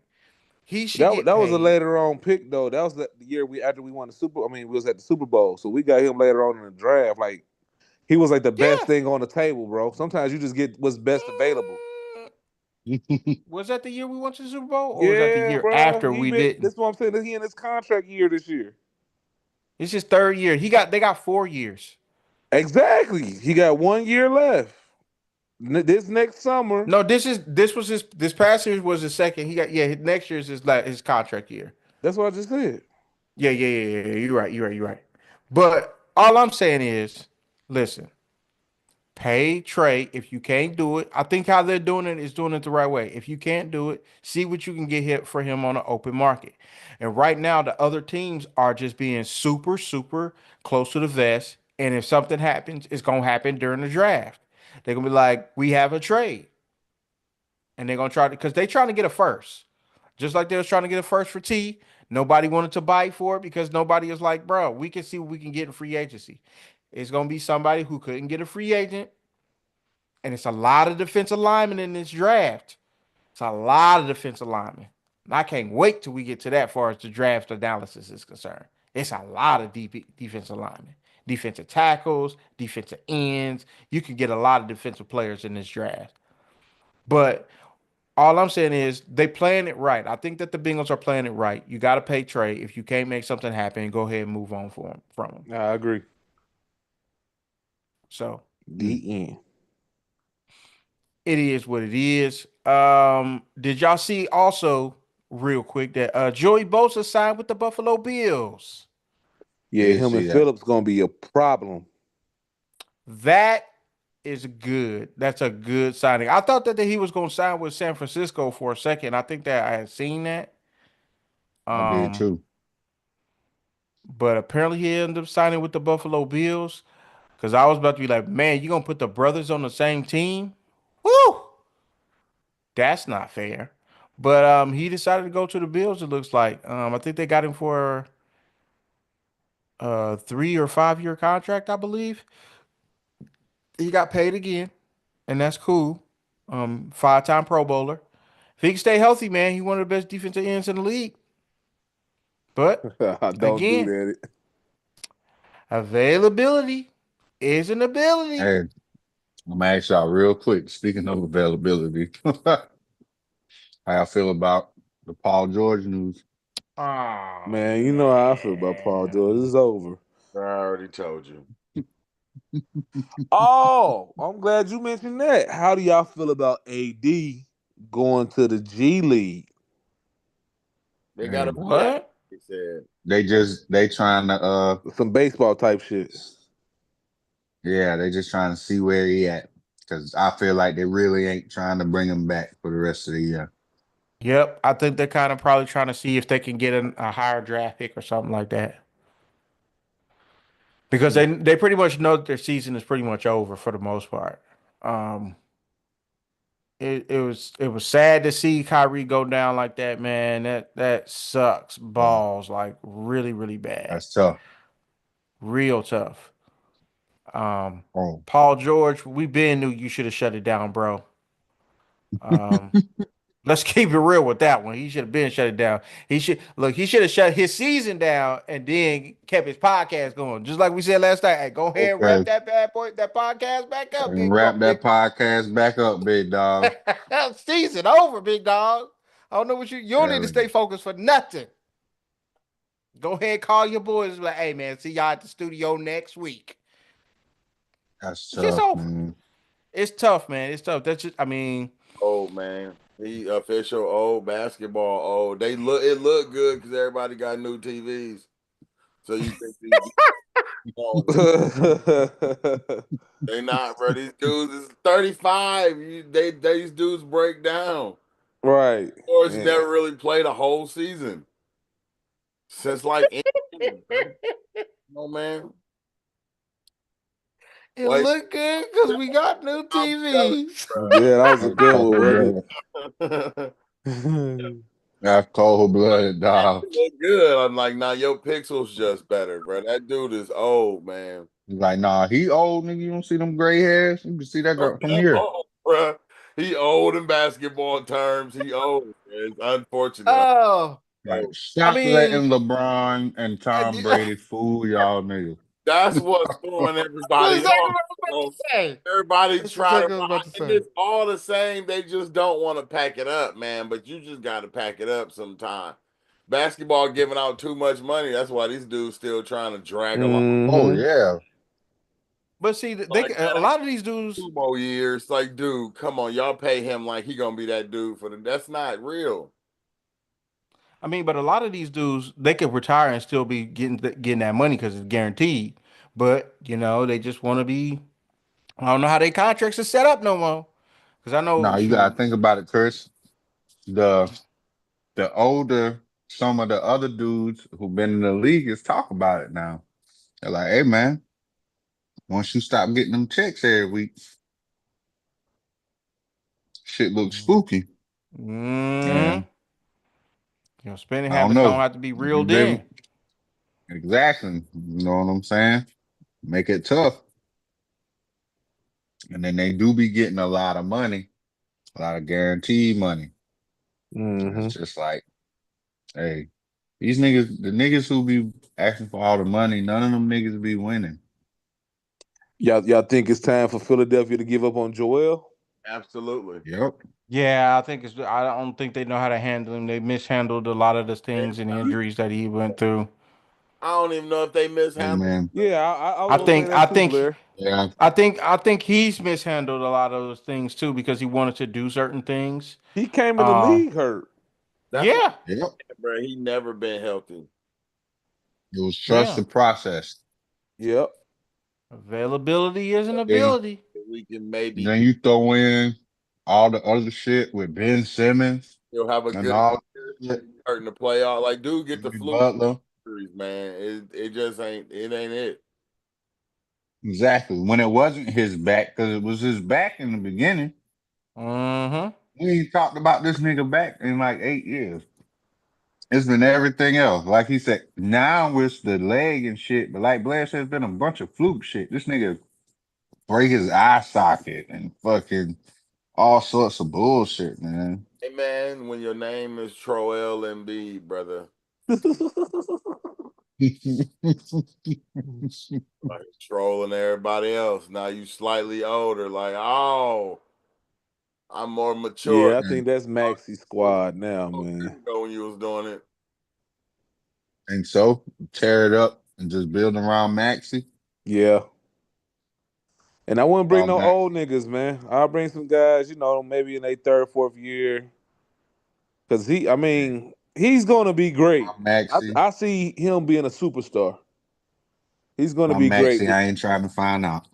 He should get That was a paid. later on pick though. That was the year after we won the Super. I mean, we was at the Super Bowl, so we got him later on in the draft. Like he was like the best Yeah. thing on the table, bro. Sometimes you just get what's best available. Mm, was that the year we went to the Super Bowl, or was that the Yeah, year bro. after He we been. didn't? That's what I'm saying. That he in his contract year this year. It's his third year. They got 4 years. Exactly. He got 1 year left. This next summer. No, this past year was his second. He got next year is his contract year. That's what I just said. Yeah. You're right. You're right. But all I'm saying is, listen, pay Trey if you can't do it. I think how they're doing it is doing it the right way. If you can't do it, see what you can get hit for him on an open market. And right now, the other teams are just being super, super close to the vest. And if something happens, it's gonna happen during the draft. They're gonna be like, we have a trade, and they're gonna try to because they're trying to get a first, just like they was trying to get a first for T. Nobody wanted to bite for it because nobody was like, bro, we can see what we can get in free agency. It's gonna be somebody who couldn't get a free agent and it's a lot of defensive linemen in this draft. It's a lot of defensive linemen. And I can't wait till we get to that far as the draft analysis is concerned. It's a lot of defensive linemen, defensive tackles, defensive ends. You can get a lot of defensive players in this draft. But all I'm saying is they playing it right. I think that the Bengals are playing it right. You got to pay Trey. If you can't make something happen, go ahead and move on from him. I agree. So The end. it is what it is. Did y'all see also real quick that Joey Bosa signed with the Buffalo Bills? Yeah, Did him and see that. Phillips gonna be a problem. That is good. That's a good signing. I thought that he was going to sign with San Francisco for a second. I think that I had seen that. I did Um, too. but apparently he ended up signing with the Buffalo Bills because I was about to be like, man, you gonna put the brothers on the same team? Woo! That's not fair. But he decided to go to the Bills. It looks like I think they got him for a 3 or 5 year contract, I believe. He got paid again, and that's cool. 5-time Pro Bowler. If he can stay healthy, man, he's one of the best defensive ends in the league. But Don't do again, that. availability is an ability. Hey, I'm gonna ask y'all real quick. Speaking of availability, how I feel about the Paul George news? Oh Man, you know how I feel about Paul George. man. It's over. I already told you. Oh, I'm glad you mentioned that. How do y'all feel about AD going to the G League? They got Hey, to be out. What? He said. they trying to Some baseball type shit. yeah, they just trying to see where he at. Cause I feel like they really ain't trying to bring him back for the rest of the year. Yep. I think they're kind of probably trying to see if they can get a higher draft pick or something like that. Because they pretty much know that their season is pretty much over for the most part. Um, it was sad to see Kyrie go down like that, man. That sucks Yeah, balls like really really bad, that's tough. real tough. Um, Oh, Paul George, we been knew you should have shut it down, bro. Um, let's keep it real with that one. He should have been shut it down. He should have shut his season down and then kept his podcast going. Just like we said last night. Hey, go ahead and wrap Okay. that bad boy, that podcast back up, And wrap that podcast back up, big dog. season over, big dog. I don't know what you don't need to Telling stay you. focused for nothing. Go ahead, call your boys. Like, hey man, see y'all at the studio next week. That's It's just tough, over. man. It's tough, man. It's tough. That's just. I mean, Oh man, he official old basketball old. It looked good because everybody got new TVs. So you think these they not, bro? These dudes is 35. These dudes break down. Right. Or it's Yeah. never really played a whole season since like no man. it Like looked good because we got new I'm telling TVs. Yeah, that was a That's good one, cold wasn't blooded. you, it? That's cold blooded, dog. it look good. I'm like, nah, your pixels just better, bro. That dude is old, man. He's like, nah, he old, nigga. You don't see them gray hairs? You can see that girl from here. Old, bro. He old in basketball terms. He old. It's unfortunate. Oh, Like, Oh, I stop mean, letting LeBron and Tom Brady fool y'all niggas. that's what's throwing that's everybody exactly off. what I was about Bro. to say. Everybody That's try to exactly what I was buy, about to and say. it's all the same. They just don't want to pack it up, man. But you just got to pack it up sometime. Basketball giving out too much money. That's why these dudes still trying to drag along. Oh, Mm-hmm. yeah. But see, Like, man, a lot of these dudes. 2 more years. Like, dude, come on, y'all pay him like he gonna be that dude for the. That's not real. I mean, but a lot of these dudes, they could retire and still be getting that money because it's guaranteed. But they just want to be. I don't know how their contracts are set up no more. Because I know, Nah, you gotta shoot, think about it, Chris. The the older some of the other dudes who've been in the league is talk about it now. They're like, hey man, once you stop getting them checks every week, shit looks spooky. mm, And spending I don't habits don't know. have to be If you reeled been in. exactly, you know what I'm saying? Make it tough. And then they do be getting a lot of money, a lot of guaranteed money. And it's Mm-hmm. just like, hey, these niggas, the niggas who be asking for all the money, none of them niggas be winning. Y'all think it's time for Philadelphia to give up on Joel? Absolutely. Yep. Yeah, I think it's. I don't think they know how to handle him. They mishandled a lot of the things and injuries that he went through. I don't even know if they Hey mishandled. man. Yeah, I was I gonna say think. that I too, think. Blair. Yeah. I think he's mishandled a lot of those things too because he wanted to do certain things. He came in the Um, league hurt. That's what, yeah, Yep. bro. He never been healthy. It was trust yeah. the process. Yep. Availability is an Then, ability. We can maybe then you throw in all the other shit with Ben Simmons he'll have a and good all year, that shit, hurting the playoff. Like, dude, get the Jimmy flu Butler. series, man. It just ain't. It ain't it. Exactly. When it wasn't his back, because it was his back in the beginning. Mm-hmm. We ain't talked about this nigga back in like 8 years. It's been everything else. Like he said, now it's the leg and shit. But like Blair said, it's been a bunch of fluke shit. This nigga break his eye socket and fucking all sorts of bullshit, man. Hey, man, when your name is Troel Embiid, brother, like trolling everybody else. Now you slightly older. Like, oh, I'm more mature. Yeah, I and, think that's Oh, Maxi squad now, man. when you was doing it. and so tear it up and just build around Maxi. Yeah. And I wouldn't bring While no old Maxi, niggas, man. I'll bring some guys, maybe in their third, fourth year. Cause he's gonna be great. while Maxi, I see him being a superstar. He's gonna while be great. Maxi, I ain't trying to find out.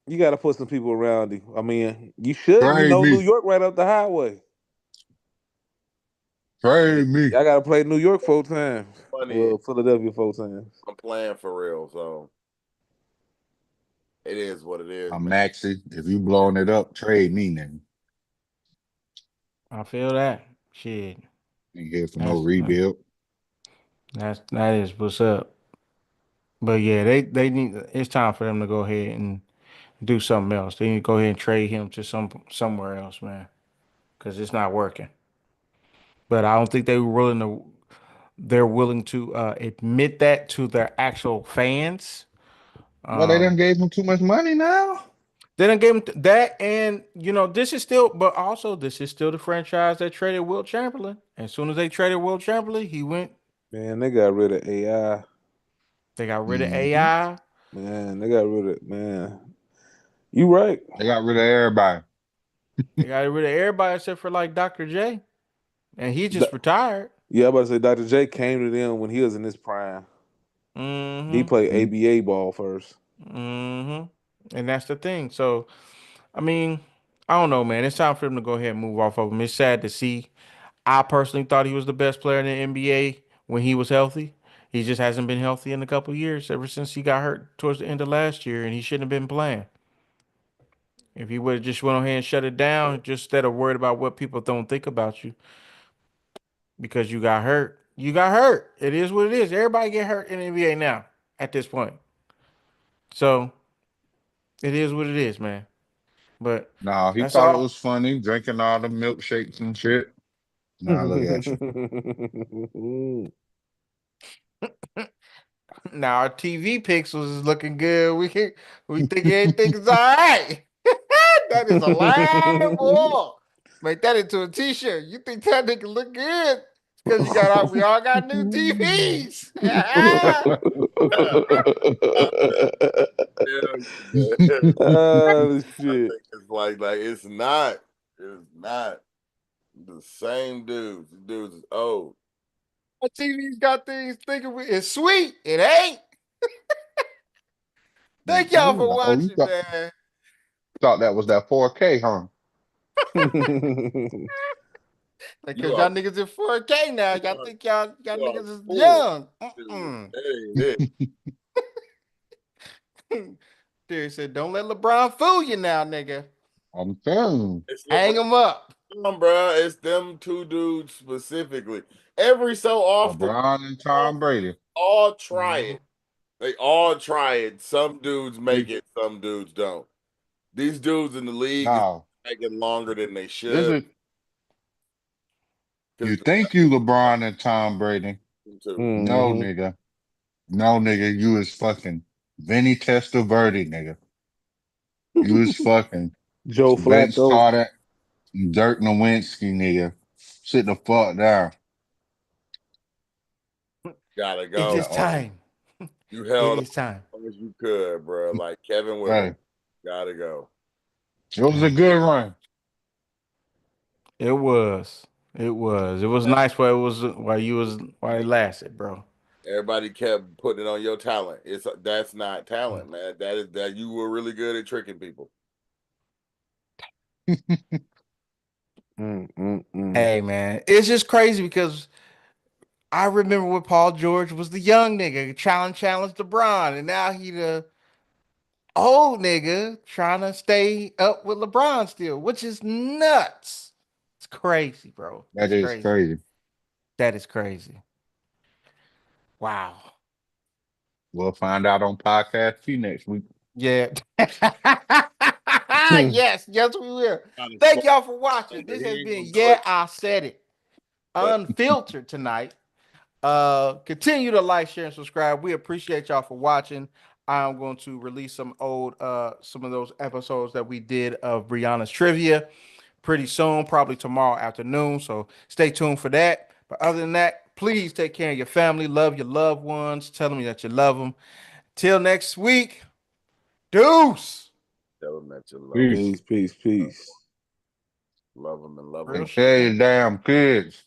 You gotta put some people around him. I mean, you should, Trade New me. York right up the highway. Trade me. I gotta play New York 4 times. Funny, Well, Philadelphia 4 times. I'm playing for real, so it is what it is, While man. Maxi, if you blowing it up, trade me, nigga. I feel that. Shit. Ain't here for no That's rebuild. that is what's up. But yeah, they need. It's time for them to go ahead and do something else. They need to go ahead and trade him to somewhere else, man. because it's not working. But I don't think they were willing to. They're willing to admit that to their actual fans. Well, they done Um, gave him too much money now. they didn't give him that, and this is still, but also this is still the franchise that traded Will Chamberlain. As soon as they traded Will Chamberlain, he went. Man, they got rid of AI. They got rid of Hmm. AI. Man, they got rid of man. You right. They got rid of everybody. They got rid of everybody except for like Dr. J, and he just retired. Yeah, I'm about to say Dr. J came to them when he was in his prime. He Mm-hmm. played Mhm. ABA ball first. Mm-hmm. And that's the thing. So, I mean, I don't know, man. It's time for him to go ahead and move off of him. It's sad to see. I personally thought he was the best player in the NBA when he was healthy. He just hasn't been healthy in a couple of years ever since he got hurt towards the end of last year, and he shouldn't have been playing. If he would have just went ahead and shut it down, just instead of worried about what people don't think about you because you got hurt. You got hurt. It is what it is. Everybody get hurt in the NBA now at this point. So it is what it is, man. But No, he that's thought it all. was funny drinking all the milkshakes and shit. Now look at you. Now our TV pixels is looking good. We think everything is all right. That is a lie, boy. Make that into a T-shirt. You think that nigga look good? Because we all got new TVs. Yeah. Oh I shit. think it's like it's not. It's not the same dudes. The dudes is old. Our TVs got things thinking it's sweet. It ain't. Thank y'all for Oh, you watching, man. thought that was that 4K, huh? You Because are y'all niggas in 4K now. you Y'all are, think y'all you are niggas is full. young. Dude, Mm-mm. hey, Dude said, don't let LeBron fool you now, nigga. I'm telling it's Hang LeBron, him up. bro. It's them two dudes specifically. Every so you, often, LeBron and all, Tom Brady. all try Mhm. it. They all try it. Some dudes You, make it, some dudes don't. These dudes in the league is no, taking longer than they this should is you because think you LeBron and Tom Brady. too. No, Hmm. nigga. No, nigga. You is fucking Vinny Testaverde, nigga. You is fucking Joe Vince Flacco. Carter, Dirk Nowitzki, nigga. Sit the fuck down. Gotta It go. is Yeah, time. You It held on is time. as long as you could, bro. Like Kevin Whipple. hey, Gotta go. it was a good run. It was. It was. It was nice while it was while it lasted, bro. Everybody kept putting it on your talent. That's not talent, man. That is that you were really good at tricking people. Mm. Hey man, it's just crazy because I remember when Paul George was the young nigga challenged LeBron, and now he the old nigga trying to stay up with LeBron still, which is nuts. It's crazy, bro. That It's is crazy. crazy. That is crazy. Wow. We'll find out on podcast Q next week. Yeah. Yes, yes, we will. Kind of Thank smart, y'all for watching. but This he has ain't been gonna do Yeah, it. I Said It. But Unfiltered tonight. Continue to like, share, and subscribe. We appreciate y'all for watching. I'm going to release some of those episodes that we did of Breyonna's trivia pretty soon, probably tomorrow afternoon. So stay tuned for that. But other than that, please take care of your family, love your loved ones, tell them that you love them. Till next week, deuce. tell them that you love them, Peace. Peace. love them, and love Real them. Take shit, care of man. your damn kids.